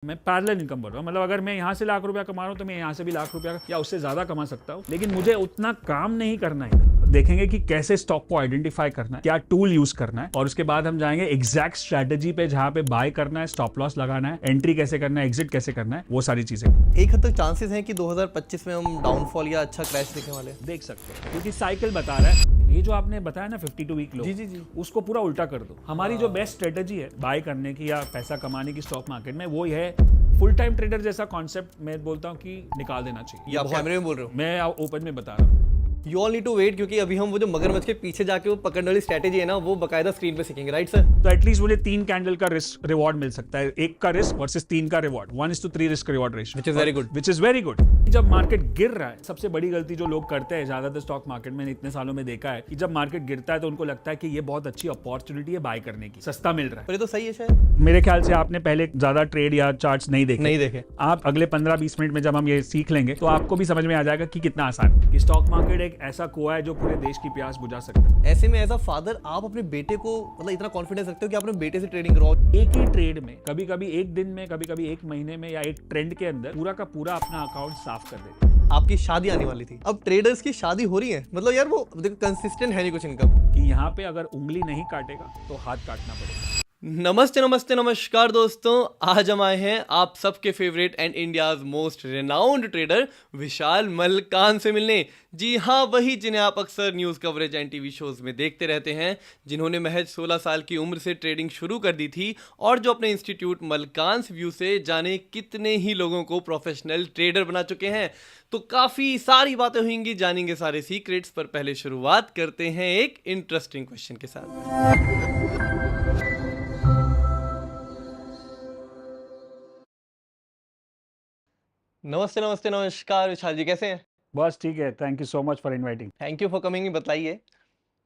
मैं parallel income बोल रहा हूँ, मतलब अगर मैं यहाँ से लाख रुपया कमा रहा हूँ तो मैं यहाँ से भी लाख रुपया या उससे ज्यादा कमा सकता हूँ, लेकिन मुझे उतना काम नहीं करना है। देखेंगे कि कैसे स्टॉक को आइडेंटिफाई करना है, क्या टूल यूज करना है, और उसके बाद हम जाएंगे एग्जैक्ट स्ट्रेटेजी पे जहाँ पे बाय करना है, स्टॉप लॉस लगाना है, एंट्री कैसे करना है, एग्जिट कैसे करना है, वो सारी चीजें एक हद तक चांसेस हैं कि 2025 में हम डाउनफॉल या अच्छा क्रैश देखने वाले हैं। देख सकते हैं, क्योंकि साइकिल बता रहा है। ये जो आपने बताया ना 52 वीक लो, जी। उसको पूरा उल्टा कर दो। हमारी जो बेस्ट स्ट्रेटेजी है बाय करने की या पैसा कमाने की स्टॉक मार्केट में, वो है फुल टाइम ट्रेडर जैसा कॉन्सेप्ट। मैं बोलता हूँ कि निकाल देना चाहिए। ये आप कैमरे में बोल रहे हो? मैं ओपन में बता रहा हूँ। You all need to wait, क्योंकि अभी हम वो जो मगरमच्छ के पीछे जाके वो पकड़ने वाली स्ट्रेटेजी है ना, वो बकायदा स्क्रीन पे सीखेंगे, राइट सर? तो एटलीस्ट मुझे 3 कैंडल का रिस्क रिवॉर्ड मिल सकता है, एक का रिस्क वर्सेस 3 का reward, 1:3 risk reward ratio, Which is very good. Which is very good. जब मार्केट गिर रहा है, सबसे बड़ी गलती जो लोग करते हैं ज्यादातर स्टॉक मार्केट में इतने सालों में देखा है कि जब मार्केट गिरता है तो उनको लगता है कि ये बहुत अच्छी अपॉर्चुनिटी है बाय करने की, सस्ता मिल रहा है। पर ये तो सही है शायद। मेरे ख्याल से आपने पहले ज्यादा ट्रेड या चार्ट्स नहीं देखे। आप अगले 15-20 मिनट में जब हम ये सीख लेंगे तो आपको भी समझ में आ जाएगा कि कितना आसान है। कि स्टॉक मार्केट एक ऐसा कुआं है जो पूरे देश की प्यास बुझा सकता है। ऐसे में एज अ फादर आप अपने बेटे को मतलब इतना कॉन्फिडेंस रखते हो कि आप अपने बेटे से ट्रेडिंग करवाओ? एक ही ट्रेड में कभी कभी एक दिन में, कभी कभी एक महीने में या एक ट्रेंड के अंदर पूरा का पूरा अपना अकाउंट साफ कर देते हैं। आपकी शादी आने वाली थी, अब ट्रेडर्स की शादी हो रही है, मतलब यार वो देखो कंसिस्टेंट है नहीं कुछ इनकम। कि यहाँ पे अगर उंगली नहीं काटेगा तो हाथ काटना पड़ेगा। नमस्ते नमस्ते नमस्कार दोस्तों, आज हम आए हैं आप सबके favourite and India's most renowned trader Vishal Malkan से मिलने। जी हाँ, वही जिन्हें आप अक्सर news coverage and TV shows में देखते रहते हैं, जिन्होंने महज 16 साल की उम्र से ट्रेडिंग शुरू कर दी थी और जो अपने इंस्टीट्यूट मलकान्स व्यू से जाने कितने ही लोगों को प्रोफेशनल ट्रेडर बना चुके हैं। तो काफ़ी सारी बातें होंगी, जानेंगे सारे सीक्रेट्स, पर पहले शुरुआत करते हैं एक इंटरेस्टिंग क्वेश्चन के साथ। नमस्ते नमस्ते नमस्कार विशाल जी, कैसे हैं? बस ठीक है, thank you so much for inviting. Thank you for coming. बताइए,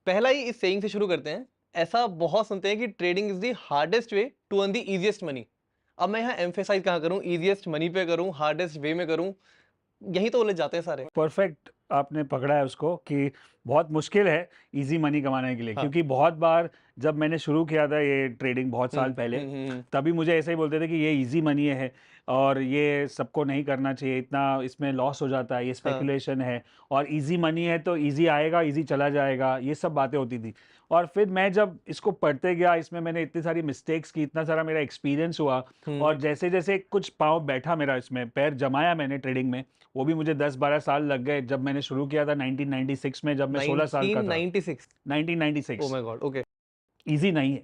पहला ही इस सेइंग से शुरू करते हैं। ऐसा बहुत सुनते हैं कि trading is the hardest way to earn the easiest money. अब मैं यहाँ एम्फेसाइज कहाँ करूँ, इजीएस्ट मनी पे करूँ, हार्डेस्ट वे में करूँ? यही तो उलझ जाते हैं सारे। परफेक्ट आपने पकड़ा है उसको कि बहुत मुश्किल है इजी मनी कमाने के लिए। हाँ। क्योंकि बहुत बार जब मैंने शुरू किया था ये ट्रेडिंग बहुत साल पहले, तभी मुझे ऐसे ही बोलते थे कि ये इजी मनी है और ये सबको नहीं करना चाहिए, इतना इसमें लॉस हो जाता है, ये स्पेकुलेशन है, और इजी मनी है तो इजी आएगा इजी चला जाएगा, ये सब बातें होती थी। और फिर मैं जब इसको पढ़ते गया, इसमें मैंने इतनी सारी मिस्टेक्स की, इतना सारा मेरा एक्सपीरियंस हुआ, और जैसे जैसे कुछ पाँव बैठा मेरा, इसमें पैर जमाया मैंने ट्रेडिंग में, वो भी मुझे 10-12 साल लग गए। जब मैंने शुरू किया था 1996 में, जब मैं 16 साल का था। 1996? 1996। Oh my God, okay. Easy नहीं है,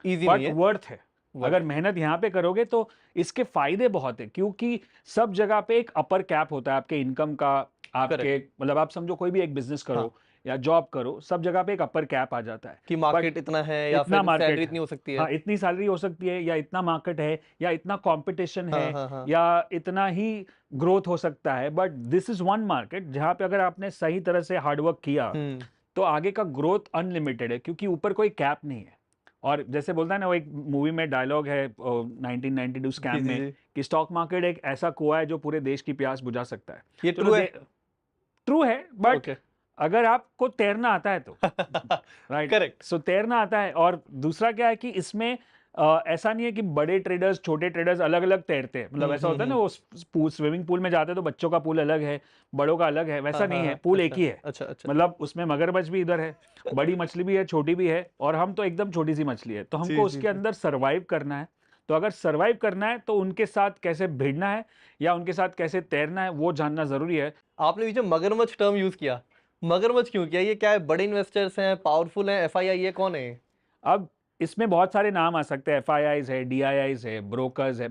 इजी बट नहीं है। वर्थ है। अगर मेहनत यहाँ पे करोगे तो इसके फायदे बहुत है, क्योंकि सब जगह पे एक अपर कैप होता है आपके इनकम का। आपके मतलब आप समझो कोई भी एक बिजनेस करो या जॉब करो, सब जगह पे एक अपर कैप आ जाता है कि मार्केट इतना है या इतना फिर मार्केट सैलरी इतनी हो सकती है। हाँ, इतनी सैलरी हो सकती है, या इतना मार्केट है, या इतना कंपटीशन है, हाँ। या इतना ही ग्रोथ हो सकता है। But this is one market जहाँ पे अगर आपने सही तरह से हार्डवर्क किया तो आगे का ग्रोथ अनलिमिटेड है, क्योंकि ऊपर कोई कैप नहीं है। और जैसे बोलता है ना, वो एक मूवी में डायलॉग है 1992 स्कैम में, कि स्टॉक मार्केट एक ऐसा कुआं है जो पूरे देश की प्यास बुझा सकता है। ये ट्रू है? ट्रू है, बट अगर आपको तैरना आता है तो राइट, करेक्ट। सो तैरना आता है। और दूसरा क्या है कि इसमें ऐसा नहीं है कि बड़े ट्रेडर्स छोटे ट्रेडर्स अलग अलग तैरते हैं। मतलब ऐसा होता है ना, वो स्विमिंग पूल में जाते हैं तो बच्चों का पूल अलग है, बड़ों का अलग है, वैसा नहीं है। पूल एक ही है। अच्छा। मतलब उसमें मगरमच्छ भी इधर है, बड़ी मछली भी है, छोटी भी है, और हम तो एकदम छोटी सी मछली है। तो हमको उसके अंदर सर्वाइव करना है। तो अगर सर्वाइव करना है तो उनके साथ कैसे भिड़ना है या उनके साथ कैसे तैरना है, वो जानना जरूरी है। आपने बीच में मगरमच्छ टर्म यूज किया, मगरमच्छ क्यों किया? ये क्या है? बड़े इन्वेस्टर्स हैं, पावरफुल हैं, एफआईआई है, कौन है? अब इसमें बहुत सारे नाम आ सकते हैं, एफआईआईज है, डीआईआईज है, ब्रोकर्स है,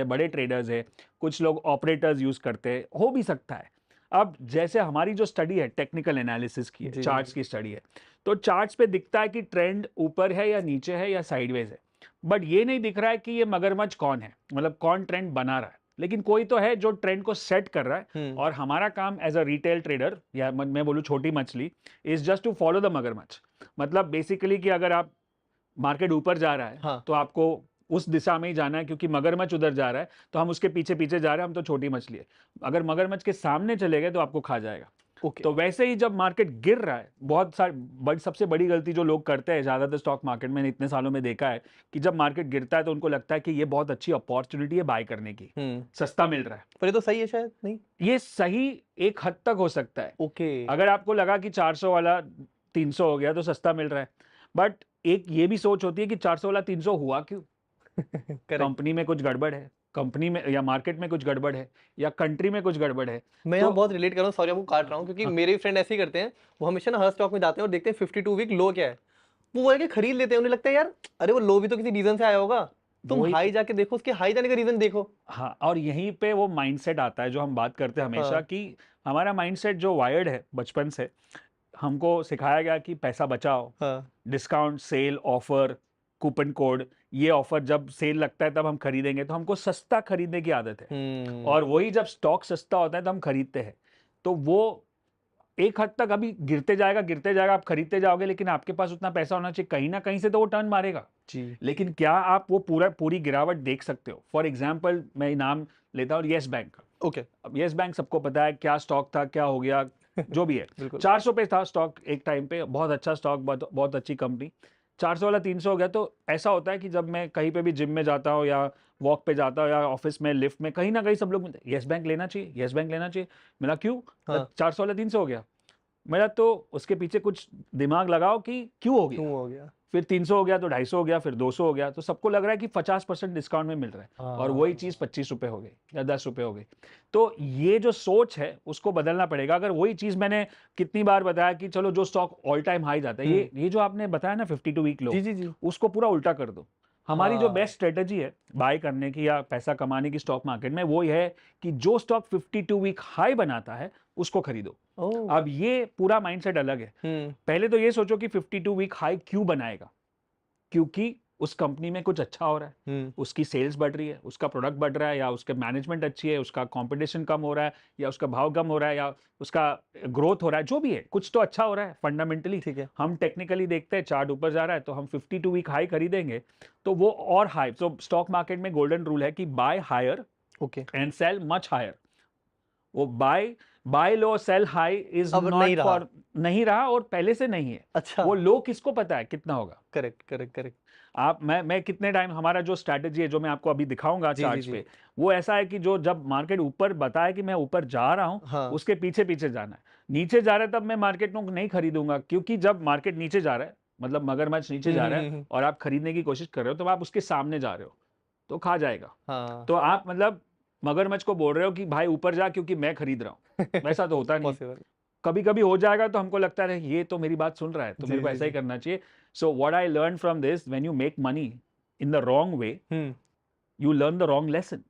बड़े ट्रेडर्स है, कुछ लोग ऑपरेटर्स यूज करते हैं, हो भी सकता है। अब जैसे हमारी जो स्टडी है टेक्निकल एनालिसिस की है, चार्ट्स की स्टडी है, तो चार्ट्स पे दिखता है कि ट्रेंड ऊपर है या नीचे है या साइडवेज है, बट ये नहीं दिख रहा है कि ये मगरमच्छ कौन है, मतलब कौन ट्रेंड बना रहा है। लेकिन कोई तो है जो ट्रेंड को सेट कर रहा है, और हमारा काम एज अ रिटेल ट्रेडर, या मैं बोलूँ छोटी मछली, is just to follow the मगरमच्छ। मतलब बेसिकली कि अगर आप मार्केट ऊपर जा रहा है तो आपको उस दिशा में ही जाना है, क्योंकि मगरमच्छ उधर जा रहा है तो हम उसके पीछे पीछे जा रहे हैं, हम तो छोटी मछली है। अगर मगरमच्छ के सामने चले गए तो आपको खा जाएगा। ओके। तो वैसे ही जब मार्केट गिर रहा है, बहुत सारी सबसे बड़ी गलती जो लोग करते हैं ज़्यादातर स्टॉक मार्केट में, इतने सालों में देखा है कि जब मार्केट गिरता है तो उनको लगता है कि ये बहुत अच्छी अपॉर्चुनिटी है बाय करने की, सस्ता मिल रहा है। पर ये तो सही है शायद, नहीं? ये सही एक हद तक हो सकता है। ओके। अगर आपको लगा कि 400 वाला 300 हो गया तो सस्ता मिल रहा है, बट एक ये भी सोच होती है कि 400 वाला 300 हुआ क्यों? करेक्ट। कंपनी में कुछ गड़बड़ है, कंपनी में या मार्केट में कुछ गड़बड़ है, या कंट्री में कुछ गड़बड़ है। मैं यहाँ तो बहुत रिलेट कर रहा हूँ, सॉरी आपको काट रहा हूँ, क्योंकि हाँ, मेरे फ्रेंड ऐसे ही करते हैं। वो हमेशा ना हर स्टॉक में जाते हैं और देखते हैं 52 वीक लो क्या है, वो बोल के खरीद लेते हैं। उन्हें लगता है यार अरे वो लो भी तो किसी रीजन से आया होगा, तुम वही हाई तो। जाके देखो, उसके हाई जाने का रीजन देखो। हाँ, और यहीं पे वो माइंडसेट आता है जो हम बात करते हैं हमेशा, हाँ। कि हमारा माइंडसेट जो वायर्ड है बचपन से, हमको सिखाया गया कि पैसा बचाओ, हाँ। Discount, sale, offer, coupon code, ये ऑफर जब सेल लगता है तब हम खरीदेंगे, तो हमको सस्ता खरीदने की आदत है। और वही जब स्टॉक सस्ता होता है तो हम खरीदते हैं। तो वो एक हद तक अभी गिरते जाएगा, आप खरीदते जाओगे, लेकिन आपके पास उतना पैसा होना चाहिए, कहीं ना कहीं से तो वो टर्न मारेगा। जी। लेकिन क्या आप वो पूरी गिरावट देख सकते हो? फॉर एग्जाम्पल मैं नाम लेता हूँ येस बैंक का। ओके। अब येस बैंक सबको पता है क्या स्टॉक था, क्या हो गया, जो भी है। बिल्कुल। 400 पे था स्टॉक एक टाइम पे, बहुत अच्छा स्टॉक, बहुत अच्छी कंपनी। 400 वाला 300 हो गया। तो ऐसा होता है कि जब मैं कहीं पे भी जिम में जाता हूँ या वॉक पे जाता हूँ या ऑफिस में लिफ्ट में, कहीं ना कहीं सब लोग येस बैंक लेना चाहिए, येस बैंक लेना चाहिए। मेरा क्यों? हाँ। 400 वाला 300 हो गया। मेरा तो उसके पीछे कुछ दिमाग लगाओ कि क्यों हो गया। क्यों हो गया? फिर 300 हो गया तो 250 हो गया, फिर 200 हो गया, तो सबको लग रहा है कि 50% डिस्काउंट में मिल रहा है, और वही चीज़ 25 रुपये हो गई या 10 रुपये हो गई। तो ये जो सोच है उसको बदलना पड़ेगा। अगर वही चीज़ मैंने कितनी बार बताया कि चलो जो स्टॉक ऑल टाइम हाई जाता है, ये जो आपने बताया ना 52 वीक लो, जी जी जी। उसको पूरा उल्टा कर दो। हमारी जो हाँ। बेस्ट स्ट्रेटेजी है बाय करने की या पैसा कमाने की स्टॉक मार्केट में, वो ये है कि जो स्टॉक 52 वीक हाई बनाता है उसको खरीदो। ओह। अब ये पूरा माइंडसेट अलग है। पहले तो ये सोचो कि 52 वीक हाई क्यों बनाएगा? क्योंकि उस कंपनी में कुछ अच्छा हो रहा है, उसकी सेल्स बढ़ रही है, उसका प्रोडक्ट बढ़ रहा है, या उसके मैनेजमेंट अच्छी है, उसका कंपटीशन कम हो रहा है, या उसका भाव कम हो रहा है, या उसका ग्रोथ हो रहा है, जो भी है, कुछ तो अच्छा हो रहा है फंडामेंटली। ठीक है। हम टेक्निकली देखते हैं चार्ट ऊपर जा रहा है तो हम 52 वीक हाई खरीदेंगे, तो वो और हाई। तो स्टॉक मार्केट में गोल्डन रूल है कि buy higher okay. And sell much higher. वो buy low sell high is अब नहीं नॉट रहा। फॉर, नहीं रहा, और पहले से नहीं है। अच्छा। वो लो किसको पता है कितना होगा? Correct correct correct. आप मैं कितने टाइम, हमारा जो स्ट्रैटेजी है जो मैं आपको अभी दिखाऊंगा जी जी चार्ट्स जी। पे, वो ऐसा है कि जो जब मार्केट ऊपर बताए कि मैं ऊपर जा रहा हूं, हाँ। उसके पीछे पीछे जाना है। नीचे जा रहा है तब मैं मार्केट को नहीं खरीदूंगा, क्योंकि जब मार्केट नीचे जा रहा है, मतलब मगरमच्छ नीचे जा रहा है और आप खरीदने की कोशिश कर रहे हो, तो आप उसके सामने जा रहे हो तो खा जाएगा। हाँ। तो आप मतलब मगरमच्छ को बोल रहे हो कि भाई ऊपर जा क्योंकि मैं खरीद रहा हूँ, वैसा तो होता नहीं। पॉसिबल। कभी कभी हो जाएगा तो हमको लगता है ये तो मेरी बात सुन रहा है, तो जी मेरे को जी ऐसा ही जी। करना चाहिए। सो what I learn from this, when you make money in the wrong way, you learn the wrong lesson.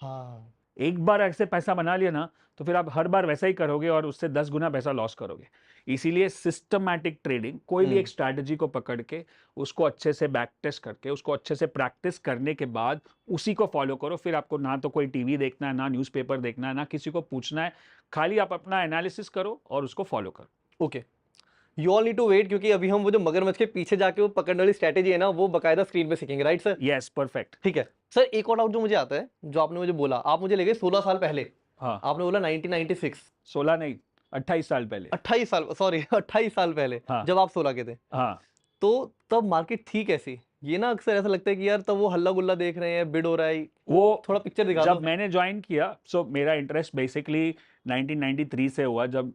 हाँ। एक बार ऐसे पैसा बना लिया ना, तो फिर आप हर बार वैसा ही करोगे और उससे 10 गुना पैसा लॉस करोगे। इसीलिए सिस्टमैटिक ट्रेडिंग, कोई भी एक स्ट्रैटेजी को पकड़ के उसको अच्छे से बैक टेस्ट करके उसको अच्छे से प्रैक्टिस करने के बाद उसी को फॉलो करो। फिर आपको ना तो कोई टीवी देखना है, ना न्यूज़पेपर देखना है, ना किसी को पूछना है, खाली आप अपना एनालिसिस करो और उसको फॉलो करो। Okay. You all need to wait, क्योंकि अभी हम वो जो मगरमच्छ के पीछे जाके वो पकड़ने वाली स्ट्रैटेजी है ना, वो बकायदा स्क्रीन पे सीखेंगे, राइट सर? Yes, perfect. ठीक है सर। एक और डाउट जो मुझे आता है, जो आपने मुझे बोला, आप मुझे ले गए 16 साल पहले। हाँ, आपने बोला 1996। 16 नहीं, 28 साल पहले। 28 साल, सॉरी 28 साल पहले, हाँ, जब आप 16 के थे। हाँ। तो तब मार्केट थी कैसी? ये ना अक्सर ऐसा लगता है कि यार तब वो हल्ला गुल्ला देख रहे हैं, बिड हो रहा है, वो थोड़ा पिक्चर दिखा जब दो। मैंने ज्वाइन किया, सो मेरा इंटरेस्ट बेसिकली 1993 से हुआ, जब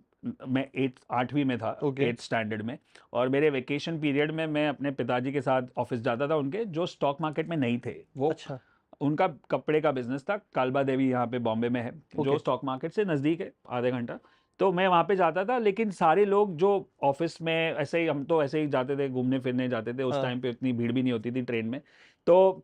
मैं 8वीं में था, Okay. 8th स्टैंडर्ड में। और मेरे वेकेशन पीरियड में मैं अपने पिताजी के साथ ऑफिस जाता था, उनके, जो स्टॉक मार्केट में नहीं थे। वो अच्छा। उनका कपड़े का बिजनेस था, कालबा देवी यहाँ पे बॉम्बे में है, जो Okay. स्टॉक मार्केट से नज़दीक है, आधे घंटा। तो मैं वहाँ पे जाता था, लेकिन सारे लोग जो ऑफिस में ऐसे ही, हम तो ऐसे ही जाते थे, घूमने फिरने जाते थे, उस हाँ। टाइम पे इतनी भीड़ भी नहीं होती थी ट्रेन में। तो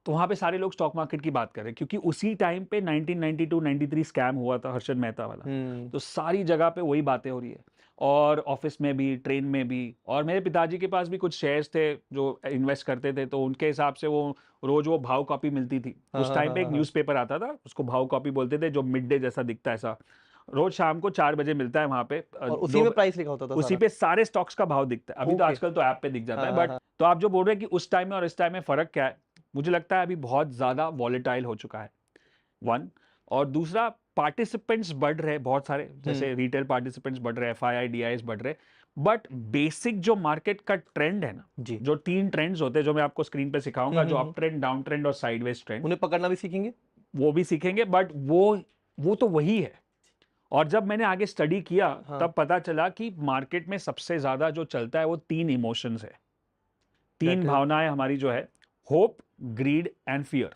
वहाँ पे सारे लोग स्टॉक मार्केट की बात कर रहे हैं, क्योंकि उसी टाइम पे 1992-93 स्कैम हुआ था, हर्षद मेहता वाला। तो सारी जगह पे वही बातें हो रही है, और ऑफिस में भी, ट्रेन में भी। और मेरे पिताजी के पास भी कुछ शेयर्स थे जो इन्वेस्ट करते थे, तो उनके हिसाब से वो रोज वो भाव कॉपी मिलती थी। हाँ, उस हाँ, टाइम पे एक हाँ, हाँ। न्यूज़पेपर आता था, उसको भाव कॉपी बोलते थे, जो मिड डे जैसा दिखता है, ऐसा रोज शाम को 4 बजे मिलता है वहाँ पे। और उसी में प्राइस लिखा होता था उसी सारा? पे सारे स्टॉक्स का भाव दिखता है। अभी तो Okay. आजकल तो ऐप पे दिख जाता हाँ, है, हाँ, बट हाँ। तो आप जो बोल रहे हैं कि उस टाइम में और इस टाइम में फ़र्क क्या है, मुझे लगता है अभी बहुत ज़्यादा वॉलेटाइल हो चुका है, 1। और दूसरा, पार्टिसिपेंट्स बढ़ रहे बहुत सारे, जैसे रिटेल पार्टिसिपेंट्स बढ़ रहे, FII DIs बढ़ रहे, बट बेसिक जो मार्केट का ट्रेंड है ना, जी, जो 3 ट्रेंड्स होते हैं जो मैं आपको स्क्रीन पे सिखाऊंगा, जो अप ट्रेंड, डाउन ट्रेंड और साइडवेज ट्रेंड, उन्हें पकड़ना भी सीखेंगे, वो भी सीखेंगे, बट वो तो वही है। और जब मैंने आगे स्टडी किया हाँ। तब पता चला कि मार्केट में सबसे ज्यादा जो चलता है वो 3 इमोशंस है, 3 That is- भावनाएं हमारी जो है, hope, grid and fear.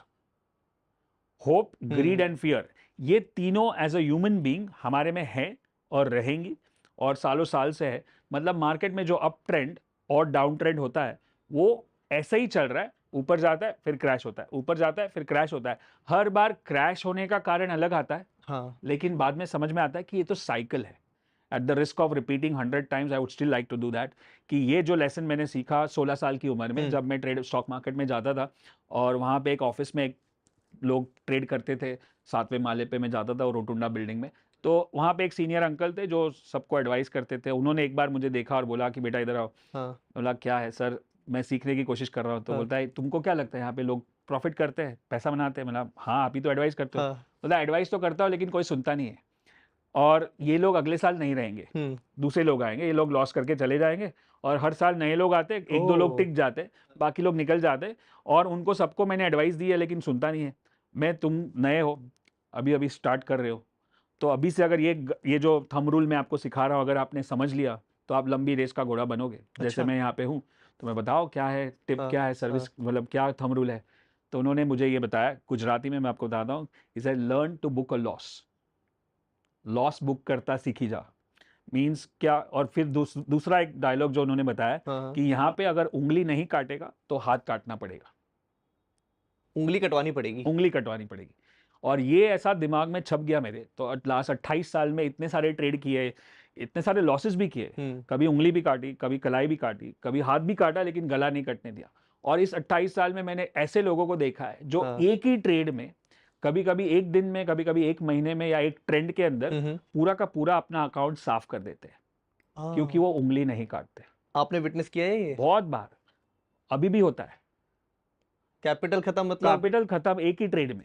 Hope, grid and fear, ये तीनों एज अ ह्यूमन बीइंग हमारे में है और रहेंगी और सालों साल से है। मतलब मार्केट में जो अप ट्रेंड और डाउन ट्रेंड होता है वो ऐसा ही चल रहा है, ऊपर जाता है फिर क्रैश होता है, ऊपर जाता है फिर क्रैश होता है। हर बार क्रैश होने का कारण अलग आता है, हाँ, लेकिन बाद में समझ में आता है कि ये तो साइकिल है। At the risk of repeating 100 times I would still like to do that, कि ये जो लेसन मैंने सीखा 16 साल की उम्र में, जब मैं ट्रेड स्टॉक मार्केट में जाता था और वहाँ पे एक ऑफिस में एक लोग ट्रेड करते थे, 7वें माले पे मैं जाता था, रोटुंडा बिल्डिंग में। तो वहाँ पे एक सीनियर अंकल थे जो सबको एडवाइस करते थे। उन्होंने एक बार मुझे देखा और बोला कि बेटा इधर आओ। हाँ, बोला क्या है सर, मैं सीखने की कोशिश कर रहा हूँ। तो हाँ। बोलता है तुमको क्या लगता है यहाँ पे लोग प्रॉफिट करते हैं, पैसा बनाते हैं? मतलब हाँ, आप ही तो एडवाइस करते हो। हाँ। बोला एडवाइस तो करता हूँ लेकिन कोई सुनता नहीं है, और ये लोग अगले साल नहीं रहेंगे, दूसरे लोग आएंगे, ये लोग लॉस करके चले जाएंगे और हर साल नए लोग आते, एक दो लोग टिक जाते, बाकी लोग निकल जाते। और उनको सबको मैंने एडवाइस दी है लेकिन सुनता नहीं है। मैं, तुम नए हो, अभी अभी स्टार्ट कर रहे हो, तो अभी से अगर ये जो थंब रूल मैं आपको सिखा रहा हूँ अगर आपने समझ लिया तो आप लंबी रेस का घोड़ा बनोगे। जैसे मैं यहाँ पे हूँ, तो मैं बताओ क्या है टिप, क्या है सर्विस, मतलब क्या थंब रूल है। तो उन्होंने मुझे ये बताया गुजराती में, मैं आपको बताता हूँ। As I learn to book a loss book करता सीखी जा। मीन्स क्या? और फिर दूसरा एक डायलॉग जो उन्होंने बताया कि यहाँ पे अगर उंगली नहीं काटेगा तो हाथ काटना पड़ेगा, उंगली कटवानी पड़ेगी, उंगली कटवानी पड़ेगी। और ये ऐसा दिमाग में छप गया मेरे, तो लास्ट 28 साल में इतने सारे ट्रेड किए, इतने सारे लॉसेस भी किए, कभी उंगली भी काटी, कभी कलाई भी काटी, कभी हाथ भी काटा, लेकिन गला नहीं कटने दिया। और इस 28 साल में मैंने ऐसे लोगों को देखा है जो एक ही ट्रेड में कभी कभी एक दिन में, कभी कभी एक महीने में या एक ट्रेंड के अंदर पूरा का पूरा अपना अकाउंट साफ कर देते हैं, क्योंकि वो उंगली नहीं काटते। आपने विटनेस किया है ये? बहुत बार, अभी भी होता है। कैपिटल खत्म, मतलब कैपिटल खत्म एक ही ट्रेड में।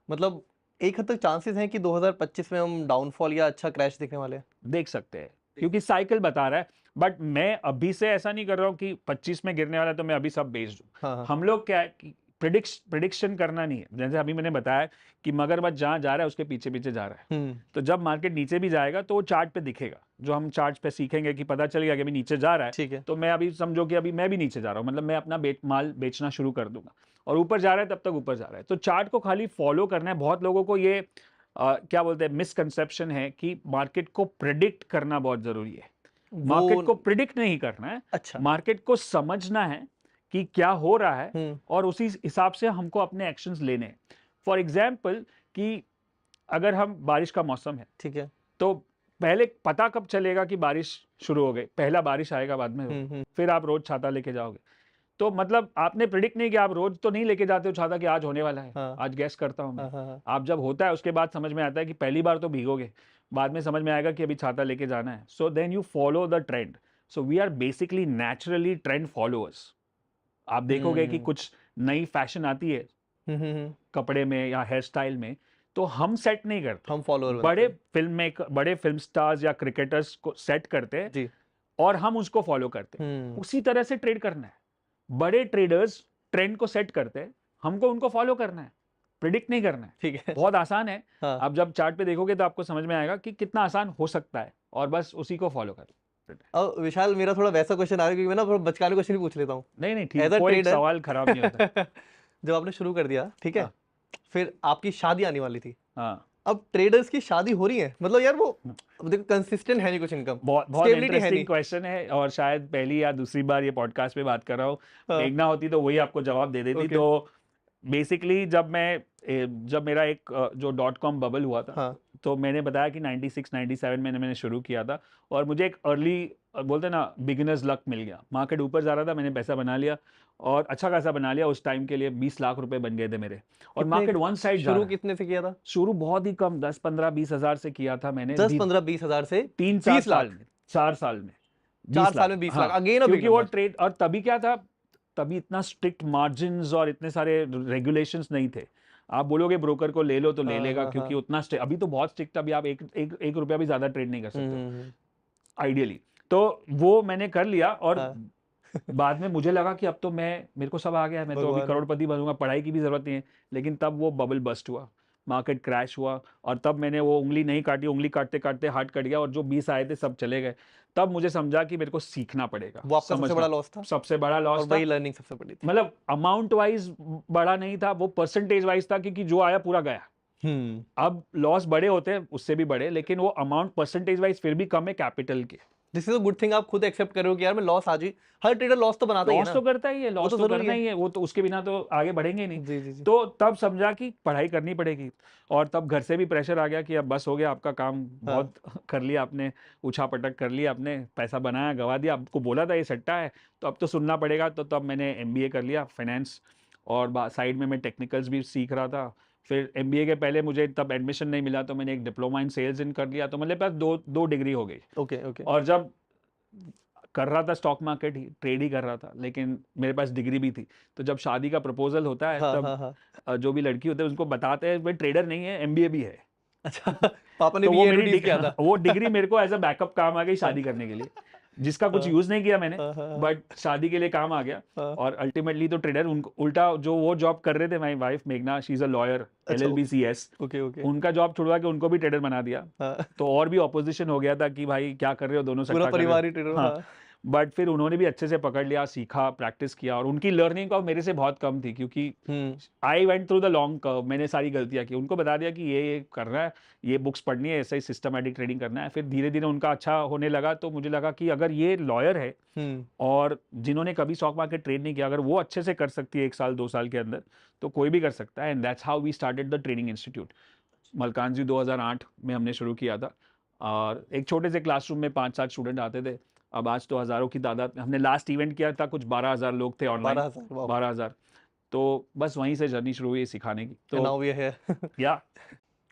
मतलब एक हद तक चांसेस हैं कि 2025 में हम डाउनफॉल या अच्छा क्रैश देखने वाले हैं। देख सकते हैं, क्योंकि साइकिल बता रहा है। बट मैं अभी से ऐसा नहीं कर रहा हूँ कि 25 में गिरने वाला है तो मैं अभी सब बेच दूं। हम लोग क्या है कि प्रिडिक्शन करना नहीं है। जैसे अभी मैंने बताया कि मगरमच्छ जहां जा रहा है उसके पीछे पीछे जा रहा है, तो जब मार्केट नीचे भी जाएगा तो वो चार्ट पे दिखेगा। जो हम चार्ट पे सीखेंगे कि पता चल गया कि अभी नीचे जा रहा है, ठीक है, तो मैं अभी समझो कि अभी मैं भी नीचे जा रहा हूँ, मतलब मैं अपना माल बेचना शुरू कर दूंगा। और ऊपर जा रहा है तब तक ऊपर जा रहा है, तो चार्ट को खाली फॉलो करना है। बहुत लोगों को ये क्या बोलते हैं, मिसकंसेप्शन है कि मार्केट को प्रिडिक्ट करना बहुत जरूरी है। मार्केट को प्रिडिक्ट नहीं करना है, अच्छा, मार्केट को समझना है कि क्या हो रहा है और उसी हिसाब से हमको अपने एक्शंस लेने हैं। फॉर एग्जाम्पल कि अगर हम, बारिश का मौसम है, ठीक है, तो पहले पता कब चलेगा कि बारिश शुरू हो गई? पहला बारिश आएगा, बाद में फिर आप रोज छाता लेके जाओगे। तो मतलब आपने प्रिडिक्ट नहीं किया, आप रोज तो नहीं लेके जाते हो छाता कि आज होने वाला है, आज गैस करता हूं मैं। आप जब होता है उसके बाद समझ में आता है कि पहली बार तो भीगोगे, बाद में समझ में आएगा कि अभी छाता लेके जाना है। So then you follow the trend. So we are basically naturally trend followers. आप देखोगे कि कुछ नई फैशन आती है कपड़े में या हेयर स्टाइल में, तो हम सेट नहीं करते, हम फॉलोअर बड़े फिल्म स्टार्स या क्रिकेटर्स को सेट करते हैं और हम उसको फॉलो करते हैं। उसी तरह से ट्रेड करना है। बड़े ट्रेडर्स ट्रेंड को सेट करते हैं, हमको उनको फॉलो करना है, प्रिडिक्ट नहीं करना है। ठीक है, बहुत आसान है। आप जब चार्ट पे देखोगे तो आपको समझ में आएगा कि कितना आसान हो सकता है, और बस उसी को फॉलो करो। अब विशाल, मेरा थोड़ा वैसा क्वेश्चन आ रहा है क्योंकि मैं ना थोड़ा बचकाने क्वेश्चन ही पूछ लेता हूँ। नहीं ठीक, कोई सवाल खराब नहीं होता। जब आपने शुरू कर दिया, ठीक है, फिर आपकी शादी आने वाली थी। हाँ, अब ट्रेडर्स की शादी हो रही है, मतलब यार वो देखो कंसिस्टेंट है नहीं कुछ इनकम, बहुत इंटरेस्टिंग क्वेश्चन है, और शायद पहली या दूसरी बार ये पॉडकास्ट पे बात कर रहा हूँ। मेघना होती तो वही आपको जवाब दे देती। तो बेसिकली जब मेरा एक जो .com बबल हुआ था, तो मैंने बताया कि 96-97 में मैंने शुरू किया था, और मुझे एक अर्ली, बोलते ना, बिगिनर्स लक मिल गया। मार्केट ऊपर जा रहा था, मैंने पैसा बना लिया और अच्छा खासा बना लिया। उस टाइम के लिए 20 लाख रुपए बन गए थे मेरे, और मार्केट वन साइड। शुरू कितने से किया था? शुरू बहुत ही कम, 10-15-20 हजार से किया था मैंने। 10-15-20 हजार से 3-4 साल में, 4 साल में 20 लाख। अगेन क्योंकि वो ट्रेड, और तभी क्या था, तभी इतना स्ट्रिक्ट मार्जिन्स और इतने सारे रेगुलेशंस नहीं थे। आप बोलोगे ब्रोकर को ले लो तो ले हाँ, लेगा, हाँ, क्योंकि हाँ। उतना अभी तो बहुत स्ट्रिक्ट, अभी आप एक रुपया भी ज्यादा ट्रेड नहीं कर सकते हम्म। आइडियली। तो वो मैंने कर लिया, और हाँ। बाद में मुझे लगा कि अब तो मेरे को सब आ गया है, मैं तो अभी भगवान है। करोड़पति बनूंगा, पढ़ाई की भी जरूरत नहीं है। लेकिन तब वो बबल बस्ट हुआ, मार्केट क्रैश हुआ, और तब मैंने वो उंगली नहीं काटी, उंगली काटते काटते हाथ कट गया, और जो 20 आए थे सब चले गए। तब मुझे समझा कि मेरे को सीखना पड़ेगा, वो आपका सबसे समझना। बड़ा लॉस था, सबसे बड़ा और लॉस था, वही लर्निंग सबसे बड़ी थी। मतलब अमाउंट वाइज बड़ा नहीं था, वो परसेंटेज वाइज था, क्योंकि जो आया पूरा गया। अब लॉस बड़े होते हैं, उससे भी बड़े, लेकिन वो अमाउंट परसेंटेज वाइज फिर भी कम है कैपिटल के। This is a good thing, आप खुद एक्सेप्ट कर रहे हो कि यार मैं लॉस आज ही, हर ट्रेडर लॉस तो बनाता ही है लॉस ना। तो करता ही है, लॉस तो तो जरूरी करना है। ही है, वो तो उसके बिना तो आगे बढ़ेंगे ही नहीं। जी जी जी। तो तब समझा कि पढ़ाई करनी पड़ेगी, और तब घर से भी प्रेशर आ गया कि अब बस हो गया, आपका काम बहुत कर लिया आपने, उछा पटक कर लिया आपने, पैसा बनाया गवा दिया, आपको बोला था ये सट्टा है, तो अब तो सुनना पड़ेगा। तो तब मैंने MBA कर लिया फाइनेंस, और साइड में मैं टेक्निकल्स भी सीख रहा था। फिर MBA के पहले मुझे तब एडमिशन नहीं मिला, तो मैंने एक डिप्लोमा इन सेल्स इन कर लिया, तो मेरे पास दो डिग्री हो गई। Okay okay. और जब कर रहा था स्टॉक मार्केट ही, ट्रेड ही कर रहा था, लेकिन मेरे पास डिग्री भी थी। तो जब शादी का प्रपोजल होता है, हाँ तब हाँ हाँ। जो भी लड़की होते हैं उनको बताते हैं भाई ट्रेडर नहीं है, MBA भी है। अच्छा, पापा ने तो भी वो ये मेरी इंट्रोड्यूस किया था। वो डिग्री मेरे को एज अ बैकअप काम आ गई हाँ, शादी करने के लिए, जिसका कुछ हाँ, यूज नहीं किया मैंने, हाँ, हाँ, हाँ, बट शादी के लिए काम आ गया। हाँ। और अल्टीमेटली तो ट्रेडर उनको उल्टा, जो वो जॉब कर रहे थे, माई वाइफ मेघना, शी इज अ लॉयर, अच्छा, LLB CS, ओके ओके। उनका जॉब छुड़वा के उनको भी ट्रेडर बना दिया। हाँ, तो और भी ऑपोजिशन हो गया था कि भाई क्या कर रहे हो, दोनों पूरा सट्टा कर रहे परिवार ही हो। ट्रेडर। हाँ, हाँ। बट फिर उन्होंने भी अच्छे से पकड़ लिया, सीखा, प्रैक्टिस किया, और उनकी लर्निंग का मेरे से बहुत कम थी, क्योंकि I went through the long curve. मैंने सारी गलतियां की, उनको बता दिया कि ये करना है, ये बुक्स पढ़नी है, ऐसे ही सिस्टमैटिक ट्रेडिंग करना है। फिर धीरे धीरे उनका अच्छा होने लगा, तो मुझे लगा कि अगर ये लॉयर है और जिन्होंने कभी स्टॉक मार्केट ट्रेड नहीं किया, अगर वो अच्छे से कर सकती है 1 साल 2 साल के अंदर, तो कोई भी कर सकता है। And that's how we started the trading institute. Malkanji 2008 में हमने शुरू किया था, और एक छोटे से क्लासरूम में 5-7 स्टूडेंट आते थे। अब आज तो हज़ारों की तादाद में। हमने लास्ट इवेंट किया था, कुछ 12,000 लोग थे ऑनलाइन। 12,000, वाह। 12,000। तो बस वहीं से जर्नी शुरू हुई सिखाने की। नाउ तो वी है। या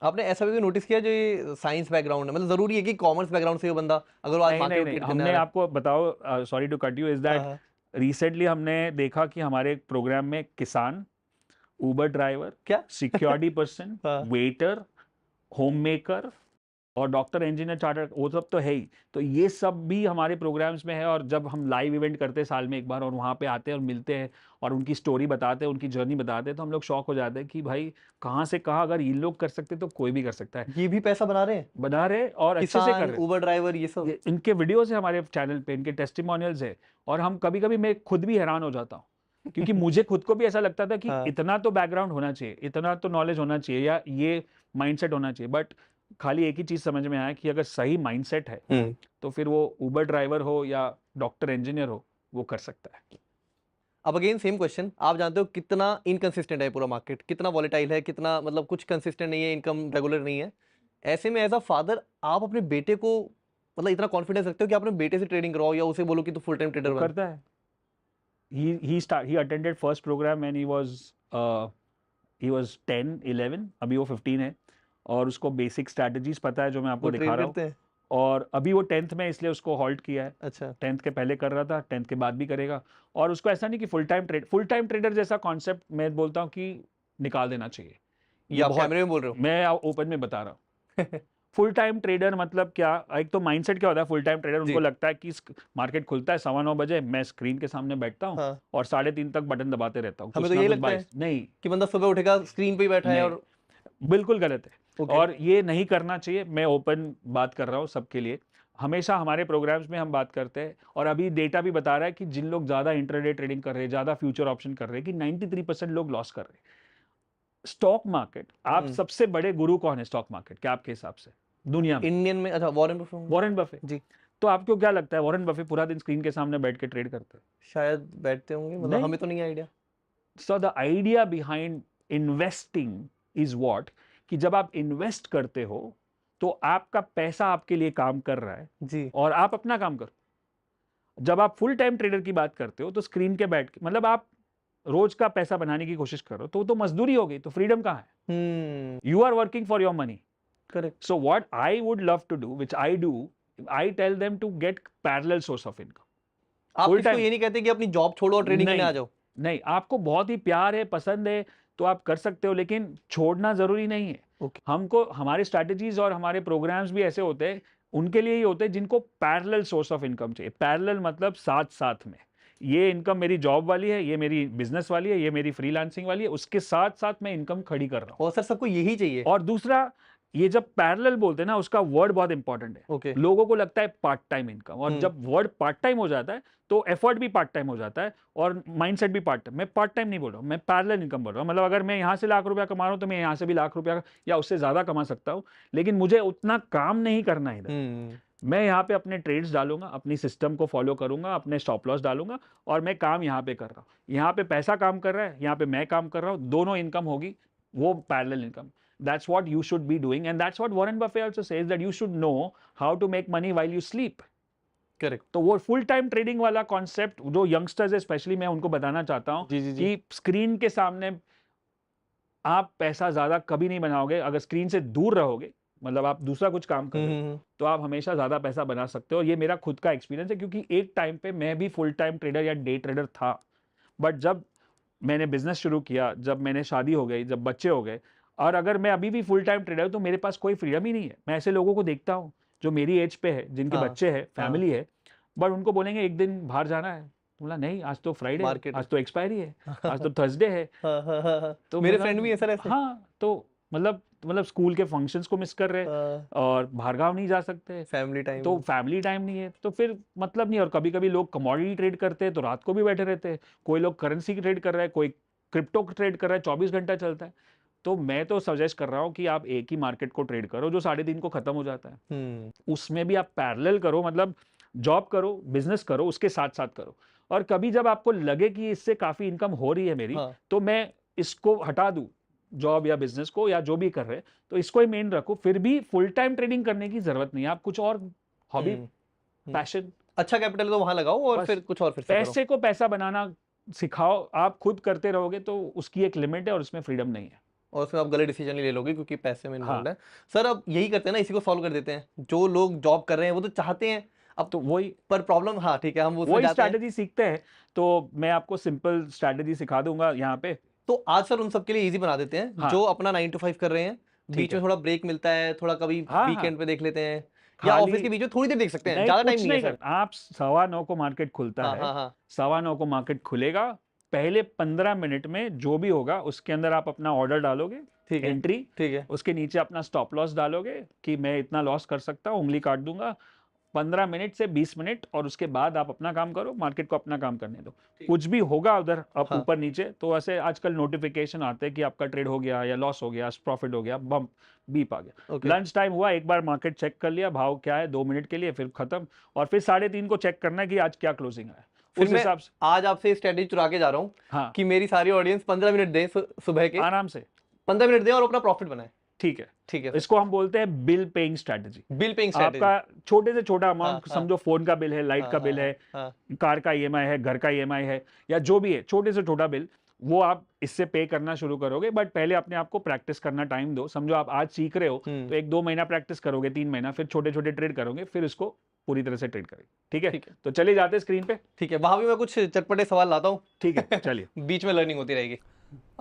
आपने ऐसा भी नोटिस किया जो ये साइंस बैकग्राउंड है, मतलब जरूरी है कि कॉमर्स बैकग्राउंड से ये बंदा अगर वो आज नहीं नहीं मार्केट नहीं, ट्रेड करने आ हमने रहा है? आपको बताओ, sorry to cut you, is हाँ दैट हाँ। रिसेंटली हमने देखा कि हमारे प्रोग्राम में किसान, उबर ड्राइवर, क्या? सिक्योरिटी पर्सन, हाँ। वेटर, होम मेकर, और डॉक्टर, इंजीनियर, चार्टर, वो सब तो है ही। तो ये सब भी हमारे प्रोग्राम्स में है, और जब हम लाइव इवेंट करते हैं साल में एक बार, और वहाँ पे आते हैं और मिलते हैं और उनकी स्टोरी बताते हैं, उनकी जर्नी बताते हैं, तो हम लोग शॉक हो जाते हैं कि भाई कहाँ से कहाँ, अगर ये लोग कर सकते तो कोई भी कर सकता है। ये भी पैसा बना रहे हैं, बना रहे और अच्छे से कर किसान, रहे। उबर ड्राइवर, ये सब। इनके वीडियोस है हमारे चैनल पे, इनके टेस्टिमोनियल्स है, और हम कभी कभी, मैं खुद भी हैरान हो जाता हूँ, क्योंकि मुझे खुद को भी ऐसा लगता था कि हाँ। इतना तो बैकग्राउंड होना चाहिए, इतना तो नॉलेज होना चाहिए, या ये माइंडसेट होना चाहिए। बट खाली एक ही चीज समझ में आया कि अगर सही माइंडसेट है तो फिर वो उबर ड्राइवर हो या डॉक्टर इंजीनियर हो, वो कर सकता है। अब अगेन सेम क्वेश्चन, आप जानते हो कितना इनकंसिस्टेंट है पूरा मार्केट, कितना वॉलेटाइल है, कितना मतलब कुछ कंसिस्टेंट नहीं है, इनकम रेगुलर नहीं है। ऐसे में एज अ फादर आप अपने बेटे को मतलब इतना कॉन्फिडेंस रखते हो कि अपने बेटे से ट्रेडिंग कराओ, या उसे बोलो कि तू फुल टाइम ट्रेडर बन? करता है। he attended first program when he was 10-11, अभी वो 15 है, और उसको बेसिक स्ट्रैटेजीज पता है जो मैं आपको वो दिखा ट्रेड रहा हूँ। करते हैं? और अभी वो 10th में, इसलिए उसको हॉल्ट किया है। अच्छा। 10th के पहले कर रहा था, 10th के बाद भी करेगा। और उसको ऐसा नहीं कि फुल टाइम ट्रेडर जैसा कॉन्सेप्ट मैं बोलता हूँ कि निकाल देना चाहिए। ये आप कैमरे में बोल रहे हो? मैं ओपन में बता रहा हूँ। फुल टाइम ट्रेडर मतलब क्या, एक तो माइंडसेट क्या होता है फुल टाइम ट्रेडर, उनको लगता है कि मार्केट खुलता है 9:15 बजे, मैं स्क्रीन के सामने बैठता हूँ हाँ। और 3:30 तक बटन दबाते रहता हूँ। हमें तो यही लगता है नहीं, कि बंदा सुबह उठेगा स्क्रीन पे ही बैठा है, और बिल्कुल गलत है। Okay. और ये नहीं करना चाहिए। मैं ओपन बात कर रहा हूँ सबके लिए। हमेशा हमारे प्रोग्राम्स में हम बात करते हैं, और अभी डेटा भी बता रहा है कि जिन लोग ज्यादा इंट्राडे ट्रेडिंग कर रहे हैं, ज्यादा फ्यूचर ऑप्शन कर रहे हैं, कि 93% लोग लॉस कर रहे हैं। स्टॉक मार्केट, आप सबसे बड़े गुरु कौन है स्टॉक मार्केट के आपके हिसाब से दुनिया में? इंडियन में? अच्छा, वॉरेन बफेट जी। तो आपको क्या लगता है वॉरेन बफेट पूरा दिन स्क्रीन के सामने बैठ के ट्रेड करते हैं? शायद बैठते होंगे, मतलब हमें तो नहीं idea. So the idea behind investing is what, कि जब आप इन्वेस्ट करते हो तो आपका पैसा आपके लिए काम कर रहा है जी, और आप अपना काम करो। जब आप फुल टाइम ट्रेडर की बात करते हो तो स्क्रीन के बैठ के, मतलब आप रोज का पैसा बनाने की कोशिश करो, तो मजदूरी हो गई, तो फ्रीडम कहाँ है? You are working for your money. Correct. So what I would love to do, which I do, I tell them to get parallel source of income. आप इसको ये नहीं कहते कि अपनी जॉब छोड़ो और ट्रेडिंग करने आ जाओ? नहीं, आपको बहुत ही प्यार है, पसंद है, तो आप कर सकते हो, लेकिन छोड़ना ज़रूरी नहीं है। ओके। हमको हमारे स्ट्रैटेजीज़ और हमारे प्रोग्राम्स भी ऐसे होते हैं, उनके लिए ही होते हैं जिनको पैरेलल सोर्स ऑफ इनकम चाहिए। पैरेलल मतलब साथ-साथ में। ये इनकम मेरी जॉब वाली है, ये मेरी बिज़नेस वाली है, ये मेरी फ्रीलांसिंग वाली है, उसके साथ-साथ मैं इनकम खड़ी कर रहा हूँ। और सर सबको यही चाहिए। और दूसरा, ये जब पैरेलल बोलते हैं ना, उसका वर्ड बहुत इंपॉर्टेंट है। ओके। लोगों को लगता है पार्ट टाइम इनकम, और जब वर्ड पार्ट टाइम हो जाता है तो एफर्ट भी पार्ट टाइम हो जाता है और माइंडसेट भी पार्ट टाइम। मैं पार्ट टाइम नहीं बोल रहा हूँ, मैं पैरेलल इनकम बोल रहा हूँ। मतलब अगर मैं यहाँ से लाख रुपया कमा रहा हूँ तो मैं यहाँ से भी लाख रुपया या उससे ज्यादा कमा सकता हूँ, लेकिन मुझे उतना काम नहीं करना है इधर। मैं यहाँ पे अपने ट्रेड्स डालूंगा, अपनी सिस्टम को फॉलो करूंगा, अपने स्टॉप लॉस डालूंगा, और मैं काम यहाँ पे कर रहा हूँ। यहाँ पे पैसा काम कर रहा है, यहाँ पे मैं काम कर रहा हूँ, दोनों इनकम होगी, वो parallel income. That's what you should be doing, and that's what Warren Buffett also says, that you should know how to make money while you sleep. Correct. तो वो फुल टाइम ट्रेडिंग वाला concept जो youngsters है specially, मैं उनको बताना चाहता हूँ जी जी जी। कि स्क्रीन के सामने आप पैसा ज्यादा कभी नहीं बनाओगे। अगर स्क्रीन से दूर रहोगे, मतलब आप दूसरा कुछ काम कर रहे हो, तो आप हमेशा ज्यादा पैसा बना सकते हो। ये मेरा खुद का एक्सपीरियंस है, क्योंकि एक टाइम पे मैं भी फुल टाइम ट्रेडर या डे ट्रेडर था, बट जब मैंने बिजनेस शुरू किया, जब मैंने शादी हो गई, जब बच्चे हो गए, और अगर मैं अभी भी फुल टाइम ट्रेडर हूं, तो मेरे पास कोई फ्रीडम ही नहीं है। मैं ऐसे लोगों को देखता हूं जो मेरी एज पे है, जिनके हाँ, बच्चे हैं, हाँ। फैमिली है, बट उनको बोलेंगे एक दिन बाहर जाना है, बोला नहीं, आज तो फ्राइडे है, मार्केट आज तो एक्सपायरी है, आज तो थर्सडे है। हाँ हाँ हाँ हाँ। तो मेरे बोला, फ्रेंड भी है सर ऐसे। हाँ, तो मतलब स्कूल के फंक्शंस को मिस कर रहे हैं और बाहर गाँव नहीं जा सकते, फैमिली टाइम। तो फैमिली टाइम नहीं है, तो फिर मतलब नहीं। और कभी कभी लोग कमोडिटी ट्रेड करते हैं तो रात को भी बैठे रहते हैं, कोई लोग करेंसी की ट्रेड कर रहा है, कोई क्रिप्टो ट्रेड कर रहा है, 24 घंटा चलता है। तो मैं तो सजेस्ट कर रहा हूँ कि आप एक ही मार्केट को ट्रेड करो जो 3:30 को खत्म हो जाता है। उसमें भी आप पैरेलल करो, मतलब जॉब करो, बिजनेस करो, उसके साथ साथ करो। और कभी जब आपको लगे कि इससे काफी इनकम हो रही है मेरी, हाँ। तो मैं इसको हटा दूं, जॉब या बिजनेस को या जो भी कर रहे हैं, तो इसको ही मेन रखो। फिर भी फुल टाइम ट्रेडिंग करने की जरूरत नहीं है, आप कुछ और हॉबी, पैशन, अच्छा कैपिटल तो वहां लगाओ और बस फिर कुछ और फिर से करो। पैसे को पैसा बनाना सिखाओ। आप खुद करते रहोगे तो उसकी एक लिमिट है और उसमें फ्रीडम नहीं है। और उसमें आप गलत डिसीजन नहीं ले लोगे क्योंकि पैसे में इन्वॉल्व हाँ। है। सर अब यही करते हैं ना, इसी को सॉल्व कर देते हैं। जो लोग जॉब कर रहे हैं वो तो चाहते हैं अब, तो वही पर प्रॉब्लम, हाँ ठीक है, हम उसमें वही जाते हैं। स्ट्रैटेजी सीखते हैं। तो मैं आपको सिंपल स्ट्रैटेजी सिखा दूंगा यहाँ पे। तो आज सर उन सबके लिए इजी बना देते हैं हाँ। जो अपना 9 to 5 कर रहे हैं, बीच में थोड़ा ब्रेक मिलता है, थोड़ा कभी हाँ, वीकेंड हाँ। पे देख लेते हैं, या खाली ऑफिस के बीच में थोड़ी देर देख सकते हैं, नहीं, ज्यादा टाइम कुछ नहीं है नहीं सर। करना। आप 9:15 को मार्केट खुलता हाँ है, हाँ हाँ 9:15 को मार्केट खुलेगा। पहले 15 मिनट में जो भी होगा उसके अंदर आप अपना ऑर्डर डालोगे, ठीक है एंट्री, ठीक है। उसके नीचे अपना स्टॉप लॉस डालोगे कि मैं इतना लॉस कर सकता हूँ, उंगली काट दूंगा। 15 मिनट से 20 मिनट, और उसके बाद आप अपना काम करो, मार्केट को अपना काम करने दो। कुछ भी होगा उधर अब हाँ। ऊपर नीचे, तो ऐसे आजकल नोटिफिकेशन आते हैं कि आपका ट्रेड हो गया या लॉस हो गया, प्रॉफिट हो गया, बम्प बीप आ गया। Okay. लंच टाइम हुआ, एक बार मार्केट चेक कर लिया भाव क्या है 2 मिनट के लिए, फिर खत्म। और फिर 3:30 को चेक करना है कि आज क्या क्लोजिंग है, फिर उस मैं हिसाब से। आज आपसे स्ट्रेटेजी चुरा के जा रहा हूँ हाँ, कि मेरी सारी ऑडियंस 15 मिनट दे सुबह के, आराम से 15 मिनट दे और अपना प्रॉफिट बनाए। ठीक है। ठीक है, इसको हम बोलते हैं bill paying strategy. Bill paying strategy. आपका छोटे से छोटा अमाउंट, हाँ, समझो फोन का बिल है, लाइट का बिल है, कार का ईएमआई है, घर का ईएमआई है, या जो भी है छोटे से छोटा बिल, वो आप इससे पे करना शुरू करोगे। बट पहले अपने आप को प्रैक्टिस करना टाइम दो। समझो आप आज सीख रहे हो, तो 1-2 महीना प्रैक्टिस करोगे, 3 महीना, फिर छोटे छोटे ट्रेड करोगे, फिर इसको पूरी तरह से ट्रेड करेंगे। ठीक है, तो चले जाते हैं स्क्रीन पे। ठीक है, वहां भी मैं कुछ चटपटे सवाल लाता हूँ। ठीक है, चलिए। बीच में लर्निंग होती रहेगी।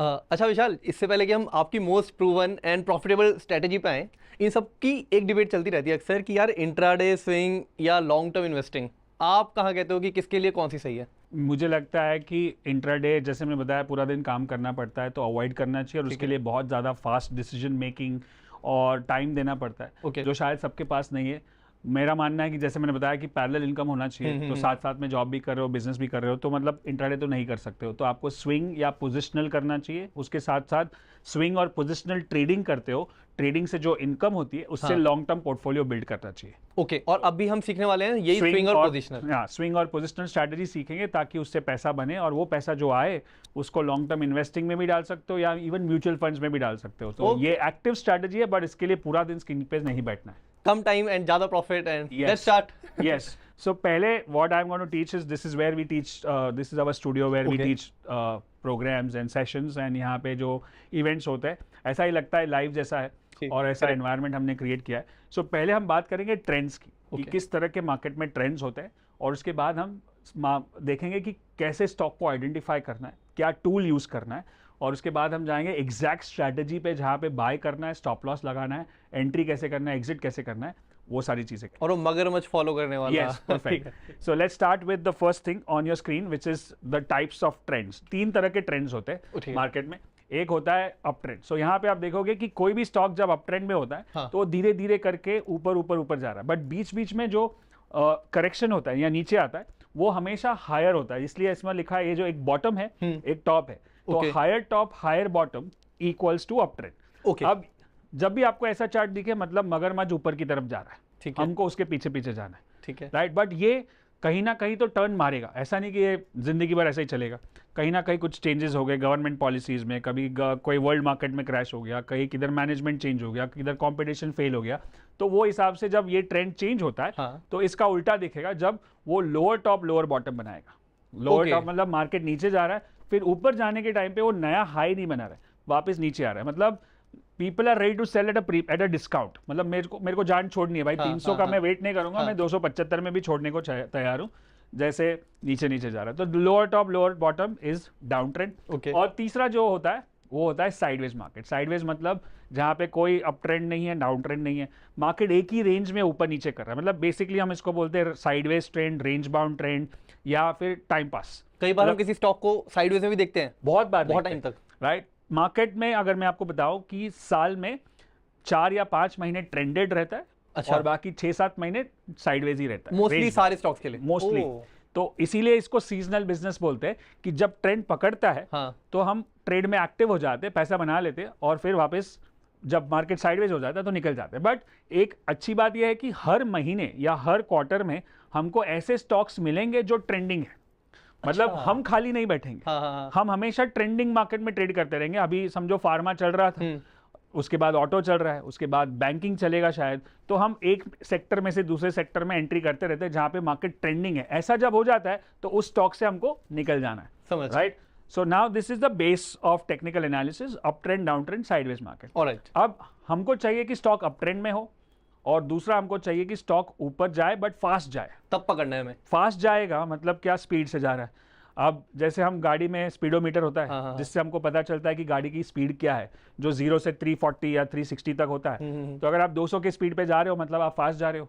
अच्छा विशाल, इससे पहले कि हम आपकी most proven and profitable strategy पे आए, इन सब की एक डिबेट चलती रहती है अक्सर कि यार इंट्राडे स्विंग या लॉन्ग टर्म इन्वेस्टिंग, आप कहाँ कहते हो कि किसके लिए कौन सी सही है? मुझे लगता है कि इंट्राडे, जैसे मैंने बताया, पूरा दिन काम करना पड़ता है, तो अवॉइड करना चाहिए। और उसके लिए बहुत ज़्यादा फास्ट डिसीजन मेकिंग और टाइम देना पड़ता है, जो शायद सबके पास नहीं है। मेरा मानना है कि जैसे मैंने बताया कि पैरेलल इनकम होना चाहिए, तो साथ साथ में जॉब भी कर रहे हो, बिजनेस भी कर रहे हो, तो मतलब इंट्राडे तो नहीं कर सकते हो, तो आपको स्विंग या पोजिशनल करना चाहिए। उसके साथ साथ स्विंग और पोजिशनल ट्रेडिंग करते हो, ट्रेडिंग से जो इनकम होती है उससे लॉन्ग टर्म पोर्टफोलियो बिल्ड करना चाहिए। ओके, और अभी हम सीखने वाले हैं यही स्विंग और पोजिशनल। हाँ, स्विंग और पोजिशनल स्ट्रैटेजी सीखेंगे ताकि उससे पैसा बने, और वो पैसा जो आए उसको लॉन्ग टर्म इन्वेस्टिंग में भी डाल सकते हो या इवन म्यूचुअल फंड्स में भी डाल सकते हो। तो ये एक्टिव स्ट्रैटेजी है, बट इसके लिए पूरा दिन स्क्रीन पे नहीं बैठना है। कम टाइम एंड ज्यादा profit and let's start. Yes. So पहले what I'm going to teach is, this is where we teach, this is our studio where we teach programs and sessions, and यहाँ पे जो events होते हैं ऐसा ही लगता है लाइव जैसा है, और ऐसा environment हमने create किया है। So पहले हम बात करेंगे ट्रेंड्स की, कि किस तरह के मार्केट में ट्रेंड्स होते हैं, और उसके बाद हम देखेंगे कि कैसे स्टॉक को आइडेंटिफाई करना है, क्या टूल यूज करना है, और उसके बाद हम जाएंगे एग्जैक्ट स्ट्रैटेजी पे, जहाँ पे बाय करना है, स्टॉप लॉस लगाना है, एंट्री कैसे करना है, एग्जिट कैसे करना है, वो सारी चीजें। और वो मगरमच्छ फॉलो करने वाला। Yes, perfect. So let's start with the first thing on your screen, which is the types of trends. 3 तरह के ट्रेंड्स होते हैं मार्केट में। एक होता है अप ट्रेंड। सो यहाँ पे आप देखोगे कि कोई भी स्टॉक जब अप ट्रेंड में होता है, हाँ. तो वो धीरे धीरे करके ऊपर ऊपर ऊपर जा रहा है, बट बीच बीच में जो करेक्शन होता है या नीचे आता है, वो हमेशा हायर होता है। इसलिए इसमें लिखा है, ये जो एक बॉटम है, एक टॉप है, तो higher top higher bottom equals to up trend. अब जब भी आपको ऐसा चार्ट दिखे, मतलब मगरमच्छ ऊपर की तरफ जा रहा है, ठीक है, हमको उसके पीछे पीछे जाना है, ठीक है, राइट। बट ये कहीं ना कहीं तो टर्न मारेगा, ऐसा नहीं कि ये जिंदगी भर ऐसा ही चलेगा। कहीं ना कहीं कुछ चेंजेस हो गए गवर्नमेंट पॉलिसीज में, कभी कोई वर्ल्ड मार्केट में क्रैश हो गया, कहीं किधर मैनेजमेंट चेंज हो गया, किधर कंपटीशन फेल हो गया, तो वो हिसाब से जब ये ट्रेंड चेंज होता है, हाँ. तो इसका उल्टा दिखेगा जब वो लोअर टॉप लोअर बॉटम बनाएगा। लोअर टॉप मतलब मार्केट नीचे जा रहा है, फिर ऊपर जाने के टाइम पे वो नया हाई नहीं बना रहा है, वापस नीचे आ रहा है। मतलब people are ready to sell at a discount. मतलब मेरे को जान छोड़नी है भाई, 300 का मैं वेट नहीं करूंगा, मैं 275 में भी छोड़ने को तैयार हूं, जैसे नीचे नीचे जा रहा है। तो lower top lower bottom is down trend. और तीसरा जो होता है वो होता है साइडवेज मार्केट। साइडवेज मतलब जहां पे कोई अप ट्रेंड नहीं है, डाउन ट्रेंड नहीं है, मार्केट एक ही रेंज में ऊपर नीचे कर रहा है। मतलब बेसिकली हम इसको बोलते हैं sideways trend, range bound trend, या फिर टाइम पास। कई बार हम किसी स्टॉक को साइडवेज में भी देखते हैं, बहुत बार, बहुत टाइम तक, राइट। मार्केट में अगर मैं आपको बताऊं कि साल में 4 या 5 महीने ट्रेंडेड रहता है, अच्छा, और बाकी 6-7 महीने साइडवेज ही रहता है, मोस्टली सारे स्टॉक्स के लिए, मोस्टली। तो इसीलिए इसको सीजनल बिजनेस बोलते हैं कि जब ट्रेंड पकड़ता है, हाँ, तो हम ट्रेड में एक्टिव हो जाते हैं, पैसा बना लेते हैं, और फिर वापस जब मार्केट साइडवेज हो जाता है तो निकल जाते हैं। बट एक अच्छी बात यह है कि हर महीने या हर क्वार्टर में हमको ऐसे स्टॉक्स मिलेंगे जो ट्रेंडिंग है। मतलब हम खाली नहीं बैठेंगे, हाँ, हम हमेशा ट्रेंडिंग मार्केट में ट्रेड करते रहेंगे। अभी समझो फार्मा चल रहा था, उसके बाद ऑटो चल रहा है, उसके बाद बैंकिंग चलेगा शायद, तो हम एक सेक्टर में से दूसरे सेक्टर में एंट्री करते रहते हैं जहां पे मार्केट ट्रेंडिंग है। ऐसा जब हो जाता है तो उस स्टॉक से हमको निकल जाना है, समझ, right. So now this is the base of technical analysis, up trend, down trend, sideways market. Alright. अब हमको चाहिए कि स्टॉक अप ट्रेंड में हो, और दूसरा हमको चाहिए कि स्टॉक ऊपर जाए बट फास्ट जाए। तब पकड़ना है हमें। फास्ट जाएगा मतलब क्या, स्पीड से जा रहा है। अब जैसे हम गाड़ी में स्पीडोमीटर होता है, हाँ, जिससे हमको पता चलता है कि गाड़ी की स्पीड क्या है, जो 0 से 340 या 360 तक होता है। तो अगर आप 200 के स्पीड पे जा रहे हो मतलब आप फास्ट जा रहे हो,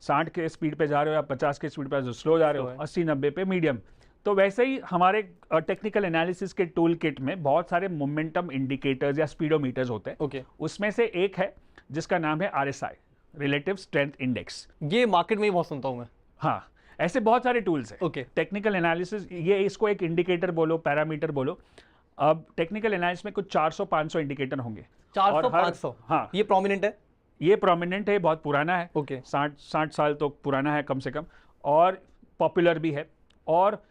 60 के स्पीड पे जा रहे हो या 50 के स्पीड पे स्लो जा रहे हो, 80-90 पे मीडियम। तो वैसे ही हमारे टेक्निकल एनालिसिस के टूल किट में बहुत सारे मोमेंटम इंडिकेटर्स या स्पीडोमीटर्स होते हैं। उसमें से एक है जिसका नाम है RSI, रिलेटिव स्ट्रेंथ इंडेक्स। ये मार्केट में ही बहुत सुनता हूं मैं। हाँ, ऐसे बहुत सारे टूल्स हैं। टेक्निकल एनालिसिस, ये इसको एक इंडिकेटर बोलो, पैरामीटर बोलो। अब टेक्निकल एनालिसिस में कुछ 400-500 इंडिकेटर होंगे। 400-500? हाँ, ये प्रोमिनेंट है? ये प्रोमिनेंट है, बहुत पुराना है। 60 साल तो पुराना है कम से कम, और पॉपुलर भी है। और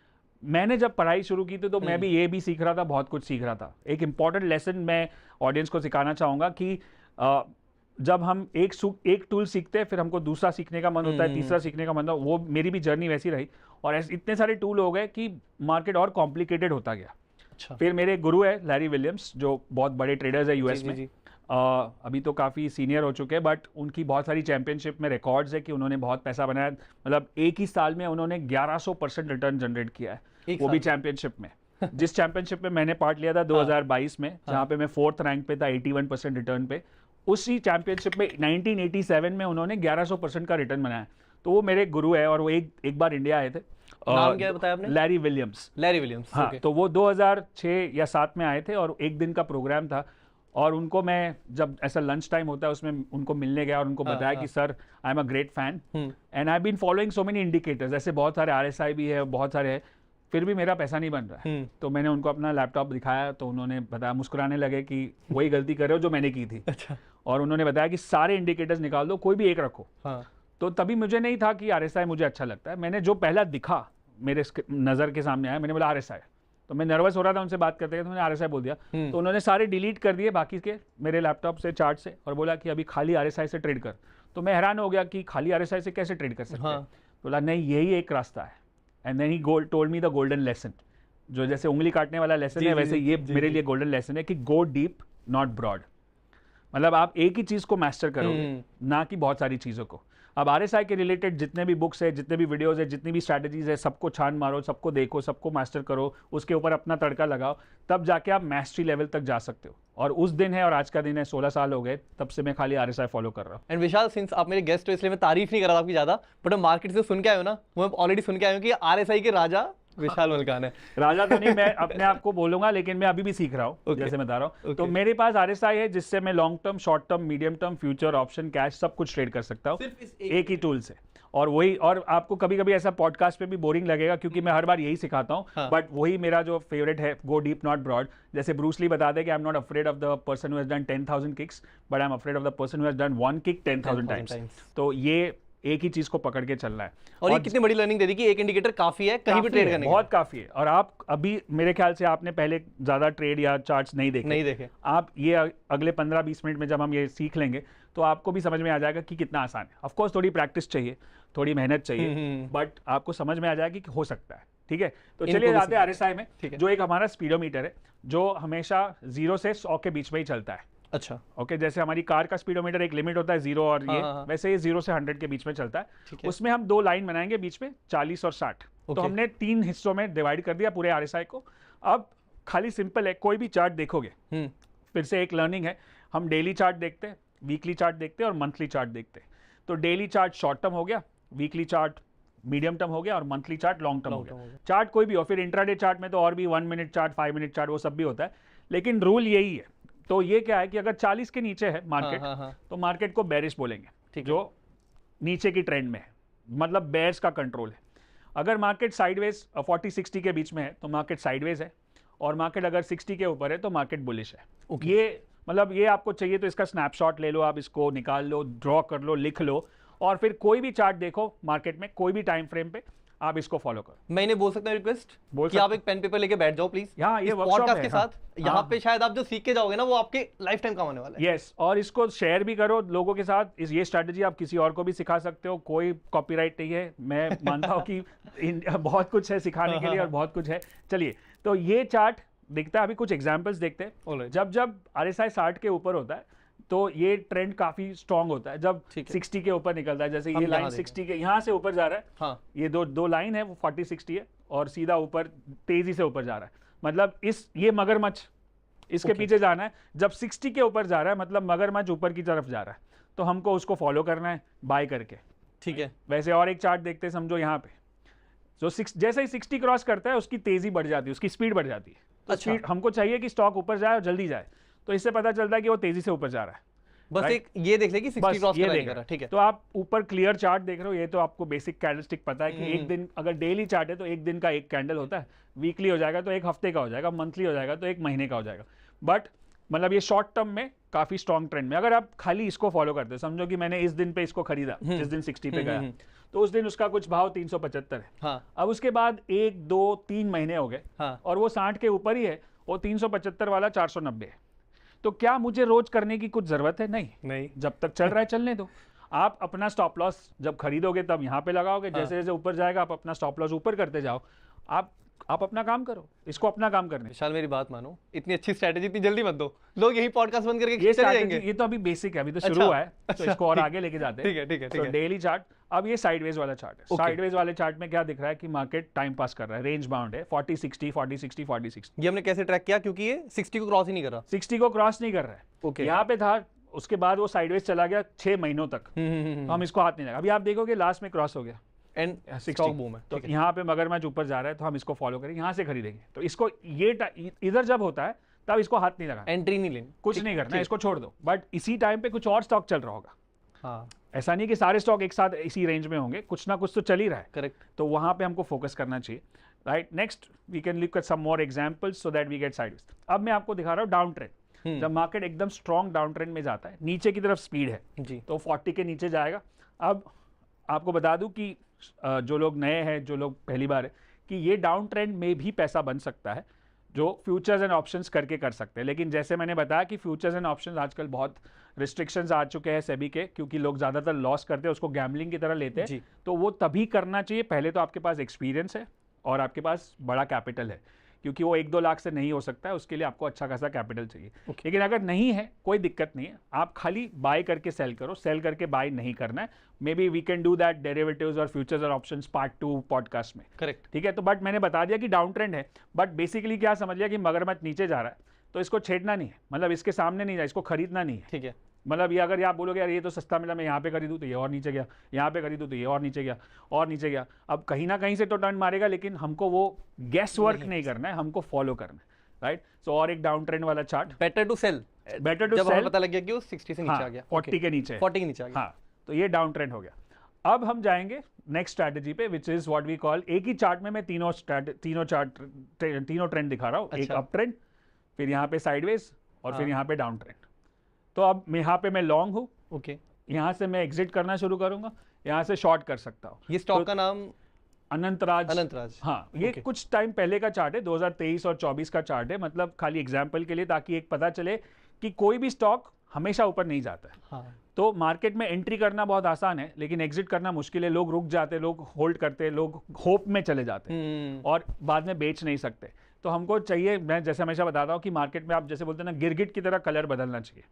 मैंने जब पढ़ाई शुरू की थी तो मैं भी ये भी सीख रहा था, बहुत कुछ सीख रहा था। एक इंपॉर्टेंट लेसन मैं ऑडियंस को सिखाना चाहूँगा कि जब हम एक टूल सीखते हैं, फिर हमको दूसरा सीखने का मन होता है, तीसरा सीखने का मन होता है। वो मेरी भी जर्नी वैसी रही, और इतने सारे टूल हो गए कि मार्केट और कॉम्प्लिकेटेड होता गया। अच्छा। फिर मेरे गुरु है लैरी विलियम्स, जो बहुत बड़े ट्रेडर्स है यूएस में। अभी तो काफ़ी सीनियर हो चुके हैं, बट उनकी बहुत सारी चैंपियनशिप में रिकॉर्ड्स है कि उन्होंने बहुत पैसा बनाया। मतलब एक ही साल में उन्होंने 1100% रिटर्न जनरेट किया है, वो भी चैंपियनशिप में। जिस चैंपियनशिप में मैंने पार्ट लिया था 2022 में, जहाँ पे मैं 4th रैंक पे था 81% रिटर्न पे, उसी चैंपियनशिप में 1987 में उन्होंने 1100% का रिटर्न बनाया। तो वो मेरे गुरु है, और वो एक बार इंडिया आए थे। नाम क्या बताया आपने? Larry Williams. हाँ, तो वो 2006 या 7 में आए थे, और एक दिन का प्रोग्राम था। और उनको मैं जब ऐसा लंच टाइम होता है उसमें उनको मिलने गया, और उनको बताया कि sir, I am a great fan and I been following so many indicators. ऐसे बहुत सारे RSI भी है, बहुत सारे है, फिर भी मेरा पैसा नहीं बन रहा है। तो मैंने उनको अपना लैपटॉप दिखाया, तो उन्होंने बताया, मुस्कुराने लगे कि वही गलती कर रहे हो जो मैंने की थी। अच्छा। और उन्होंने बताया कि सारे इंडिकेटर्स निकाल दो, कोई भी एक रखो। तो तभी मुझे नहीं था कि RSI मुझे अच्छा लगता है। मैंने जो पहला दिखा मेरे नज़र के सामने आया, मैंने बोला RSI। तो मैं नर्वस हो रहा था उनसे बात करते हुए, तो मैंने RSI बोल दिया। तो उन्होंने सारे डिलीट कर दिए बाकी के मेरे लैपटॉप से, चार्ट से, और बोला कि अभी खाली RSI से ट्रेड कर। तो मैं हैरान हो गया कि खाली RSI से कैसे ट्रेड कर सकते हैं। बोला नहीं, यही एक रास्ता है। And then he told me the golden lesson. जो जैसे उंगली काटने वाला लेसन है, वैसे ये मेरे लिए गोल्डन लेसन है कि गो डीप नॉट ब्रॉड। मतलब आप एक ही चीज को मास्टर करोगे, ना कि बहुत सारी चीजों को। अब RSI के रिलेटेड जितने भी बुक्स है, जितने भी वीडियोस है, जितनी भी स्ट्रैटेजीज है, सबको छान मारो, सबको देखो, सबको मास्टर करो, उसके ऊपर अपना तड़का लगाओ, तब जाके आप मैस्ट्री लेवल तक जा सकते हो। और उस दिन है और आज का दिन है, 16 साल हो गए, तब से मैं खाली RSI फॉलो कर रहा हूँ। एंड विशाल, सिंस आप मेरे गेस्ट हो इसलिए मैं तारीफ नहीं कर रहा आपकी ज्यादा, बट मैं मार्केट से सुन के आया हूँ ना, वो मैं ऑलरेडी सुन के आया हूँ कि RSI के राजा विशाल मलकान है। राजा तो नहीं, मैं अपने आप को बोलूंगा, लेकिन मैं अभी भी सीख रहा हूँ। Okay. जैसे मैं बता रहा हूँ, तो Okay. मेरे पास RSI है जिससे मैं long term, short term, medium term, future, option, cash सब कुछ ट्रेड कर सकता हूँ सिर्फ इस एक ही टूल से। और वही, और आपको कभी कभी ऐसा पॉडकास्ट पे भी बोरिंग लगेगा क्योंकि मैं हर बार यही सिखाता हूँ, हाँ. बट वही मेरा जो फेवरेट है, गो डीप नॉट ब्रॉड। जैसे ब्रूस ली बताते हैं कि I am not afraid of the person who has done 10,000 kicks, but I am afraid of the person who has done one kick 10,000 times. तो ये एक ही चीज को पकड़ के चलना है। और ये कितनी बड़ी लर्निंग दे दी कि एक इंडिकेटर काफी है कहीं भी ट्रेड करने के लिए। बहुत काफी है। और आप अभी मेरे ख्याल से आपने पहले ज्यादा ट्रेड या चार्ट्स नहीं देखे। आप ये अगले 15-20 मिनट में जब हम ये सीख लेंगे तो आपको भी समझ में आ जाएगा कि कितना आसान है। ऑफ कोर्स थोड़ी प्रैक्टिस चाहिए, थोड़ी मेहनत चाहिए, बट आपको समझ में आ जाएगा कि हो सकता है। ठीक है, तो चलिए जाते हैं RSI में, जो एक हमारा स्पीडोमीटर है जो हमेशा 0 से 100 के बीच में ही चलता है। अच्छा, ओके, जैसे हमारी कार का स्पीडोमीटर एक लिमिट होता है 0 और ये, वैसे ये 0 से 100 के बीच में चलता है। उसमें हम 2 लाइन बनाएंगे बीच में, 40 और 60। तो हमने 3 हिस्सों में डिवाइड कर दिया पूरे RSI को। अब खाली सिंपल है, कोई भी चार्ट देखोगे, फिर से एक लर्निंग है, हम डेली चार्ट देखते हैं, वीकली चार्ट देखते हैं और मंथली चार्ट देखते हैं। तो डेली चार्ट शॉर्ट टर्म हो गया, वीकली चार्ट मीडियम टर्म हो गया और मंथली चार्ट लॉन्ग टर्म हो गया। चार्ट कोई भी हो, फिर इंट्राडे चार्ट में तो और भी 1 मिनट चार्ट, 5 मिनट चार्ट, वो सब भी होता है, लेकिन रूल यही है। तो ये क्या है कि अगर 40 के नीचे है मार्केट, तो मार्केट को बेरिश बोलेंगे, जो नीचे की ट्रेंड में है, मतलब बेयर्स का कंट्रोल है। अगर मार्केट साइडवेज 40-60 के बीच में है तो मार्केट साइडवेज है, और मार्केट अगर 60 के ऊपर है तो मार्केट बुलिश है। ये मतलब ये आपको चाहिए तो इसका स्नैपशॉट ले लो, आप इसको निकाल लो, ड्रॉ कर लो, लिख लो, और फिर कोई भी चार्ट देखो मार्केट में, कोई भी टाइम फ्रेम पे, आप इसको फॉलो करो। मैं इन्हें बोल सकता हूँ रिक्वेस्ट कि आप एक पेन पेपर लेके बैठ जाओ प्लीज, यहाँ ये पॉडकास्ट के साथ। यहाँ पे शायद आप जो सीख के जाओगे ना वो आपके लाइफ टाइम काम आने वाला है। यस, और इसको शेयर भी करो लोगों के साथ। ये स्ट्रैटेजी आप किसी और को भी सिखा सकते हो, कोई कॉपीराइट नहीं है। मैं मानता हूँ कि बहुत कुछ है सिखाने के लिए और बहुत कुछ है। चलिए, तो ये चार्ट दिखता है, अभी कुछ एग्जाम्पल्स देखते हैं। जब जब RSI 60 के ऊपर होता है तो ये ट्रेंड काफी स्ट्रांग होता है। जब 60 के ऊपर निकलता है, जैसे ये लाइन 60 के यहाँ से ऊपर जा रहा है, हाँ, ये दो लाइन है, वो 40-60 है, और सीधा ऊपर तेजी से ऊपर जा रहा है, मतलब ये मगरमच्छ, इसके पीछे जाना है। जब 60 के ऊपर जा रहा है मतलब मगरमच्छ ऊपर की तरफ जा रहा है, तो हमको उसको फॉलो करना है बाय करके। ठीक है, वैसे और एक चार्ट देखते हैं, समझो यहाँ पे जो जैसे ही 60 क्रॉस करता है उसकी तेजी बढ़ जाती है, उसकी स्पीड बढ़ जाती है। तो स्पीड हमको चाहिए कि स्टॉक ऊपर जाए और जल्दी जाए, तो इससे पता चलता है कि वो तेजी से ऊपर जा रहा है। बस एक ये देख ले कि 60 क्रॉस कर रहा है। ठीक है, तो आप ऊपर क्लियर चार्ट देख रहे हो, ये तो आपको बेसिक कैंडलस्टिक पता है कि एक दिन, अगर डेली चार्ट है तो एक दिन का एक कैंडल होता है, वीकली हो जाएगा तो एक हफ्ते का हो जाएगा, मंथली हो जाएगा तो एक महीने का हो जाएगा। बट मतलब ये शॉर्ट टर्म में काफी स्ट्रॉन्ग ट्रेंड में अगर आप खाली इसको फॉलो करते हो, समझो कि मैंने इस दिन पे इसको खरीदा, जिस दिन 60 पे गया, तो उस दिन उसका कुछ भाव 375 है। हाँ। अब उसके बाद 1, 2, 3 महीने हो गए, हाँ। और वो 60 के ऊपर ही है, वो 375 वाला 490 है। तो क्या मुझे रोज करने की कुछ जरूरत है? नहीं, जब तक चल रहा है चलने दो। आप अपना स्टॉप लॉस जब खरीदोगे तब यहाँ पे लगाओगे, जैसे जैसे ऊपर जाएगा आप अपना स्टॉप लॉस ऊपर करते जाओ। आप अपना काम करो, इसको अपना काम करने। विशाल मेरी बात मानो, इतनी अच्छी स्ट्रैटेजी इतनी जल्दी मत दो, लोग यही पॉडकास्ट बंद करके चले जाएंगे। ये तो अभी बेसिक है, अभी तो शुरू हुआ है, तो इसको और आगे लेके जाते हैं। ठीक है। तो डेली चार्ट, अब ये साइडवेज वाला चार्ट है। साइडवेज वाले चार्ट में क्या दिख रहा है कि मार्केट टाइम पास कर रहा है, रेंज बाउंड है, 40-60 40-60 40-60। ये हमने कैसे ट्रैक किया? क्योंकि ये 60 को क्रॉस ही नहीं कर रहा। 60 को क्रॉस नहीं कर रहा है, यहाँ पे था, उसके बाद वो साइडवेज चला गया 6 महीनों तक, तो हम इसको हाथ नहीं लगा। अभी आप देखोगे लास्ट में क्रॉस हो गया एंड स्टॉक बूम है, तो यहाँ पे मगरमच्छ ऊपर जा रहा है, तो हम इसको फॉलो करेंगे, यहाँ से खरीदेंगे। तो इसको ये इधर जब होता है तब इसको हाथ नहीं लगाना, एंट्री नहीं लेनी, कुछ नहीं करना, इसको छोड़ दो। बट इसी टाइम पे कुछ और स्टॉक चल रहा होगा। हाँ, ऐसा नहीं कि सारे स्टॉक एक साथ इसी रेंज में होंगे, कुछ ना कुछ तो चल ही रहा है। करेक्ट, तो वहां पे हमको फोकस करना चाहिए। Right, next we can look at some more examples so that we get sideways. अब मैं आपको दिखा रहा हूँ डाउन ट्रेंड। जब मार्केट एकदम स्ट्रॉन्ग डाउन ट्रेंड में जाता है, नीचे की तरफ स्पीड है जी, तो 40 के नीचे जाएगा। अब आपको बता दूं कि जो लोग नए हैं, जो लोग पहली बार है, कि ये डाउन ट्रेंड में भी पैसा बन सकता है, जो फ्यूचर्स एंड ऑप्शंस करके कर सकते हैं। लेकिन जैसे मैंने बताया कि फ्यूचर्स एंड ऑप्शंस आजकल बहुत रिस्ट्रिक्शंस आ चुके हैं सेबी के, क्योंकि लोग ज़्यादातर लॉस करते हैं, उसको गैम्बलिंग की तरह लेते हैं। तो वो तभी करना चाहिए, पहले तो आपके पास एक्सपीरियंस है और आपके पास बड़ा कैपिटल है। क्योंकि वो 1-2 लाख से नहीं हो सकता है, उसके लिए आपको अच्छा खासा कैपिटल चाहिए। लेकिन अगर नहीं है कोई दिक्कत नहीं है, आप खाली बाय करके सेल करो, सेल करके बाय नहीं करना है। Maybe we can do that derivatives और फ्यूचर्स और ऑप्शंस पार्ट 2 पॉडकास्ट में। करेक्ट। ठीक है, तो बट मैंने बता दिया कि डाउन ट्रेंड है, बट बेसिकली क्या समझ लिया कि मगरमच्छ नीचे जा रहा है तो इसको छेड़ना नहीं है, मतलब इसके सामने नहीं जाए, इसको खरीदना नहीं है। ठीक है, मतलब ये अगर आप बोलोगे यार ये तो सस्ता मिला, मैं यहाँ पे खरीदूँ तो ये और नीचे गया, यहाँ पे खरीदूँ तो ये और नीचे गया और नीचे गया, अब कहीं ना कहीं से तो टर्न मारेगा, लेकिन हमको वो गैस वर्क नहीं करना है, हमको फॉलो करना है, राइट। सो और एक डाउन ट्रेंड वाला chart, better to sell, better to जब सेल, हमें पता लग गया कि वो 60 से नीचे आ गया, 40 के नीचे, 40 के नीचे आ गया। हाँ, तो ये डाउन ट्रेंड हो गया। अब हम जाएंगे नेक्स्ट स्ट्रैटेजी पे, which is what we call, एक ही चार्ट में मैं तीनों ट्रेंड दिखा रहा हूँ। एक अप ट्रेंड, फिर यहाँ पे साइडवेज और फिर यहाँ पे डाउन ट्रेंड। तो अब यहाँ पे मैं लॉन्ग हूँ, ओके, यहाँ से मैं एग्जिट करना शुरू करूंगा, यहाँ से शॉर्ट कर सकता हूँ। ये स्टॉक का नाम अनंतराज। हाँ, ये कुछ टाइम पहले का चार्ट है, 2023 और 24 का चार्ट है, मतलब खाली एग्जाम्पल के लिए, ताकि एक पता चले कि कोई भी स्टॉक हमेशा ऊपर नहीं जाता है। हाँ। तो मार्केट में एंट्री करना बहुत आसान है, लेकिन एग्जिट करना मुश्किल है। लोग रुक जाते, लोग होल्ड करते, लोग होप में चले जाते हैं और बाद में बेच नहीं सकते। तो हमको चाहिए, मैं जैसे हमेशा बताता हूँ कि मार्केट में आप जैसे बोलते हैं ना, गिरगिट की तरह कलर बदलना चाहिए।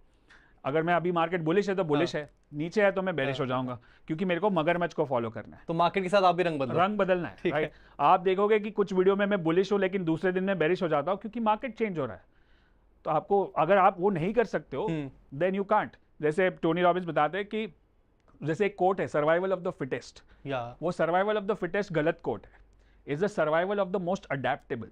अगर मैं अभी मार्केट बुलिश है तो बुलिश है, नीचे है तो मैं बेरिश हो जाऊंगा, क्योंकि मेरे को मगरमच्छ को फॉलो करना है। तो मार्केट के साथ आप भी रंग बदलना है, राइट। आप देखोगे कि कुछ वीडियो में मैं बुलिश हूं, लेकिन दूसरे दिन में बेरिश हो जाता हूं, क्योंकि मार्केट चेंज हो रहा है। तो आपको, अगर आप वो नहीं कर सकते हो, देन यू कांट। जैसे टोनी रॉबिन्स बताते हैं कि जैसे एक कोट है, सर्वाइवल ऑफ द फिटेस्ट, वो सर्वाइवल ऑफ द फिटेस्ट गलत कोट है। Is the survival of the most adaptable.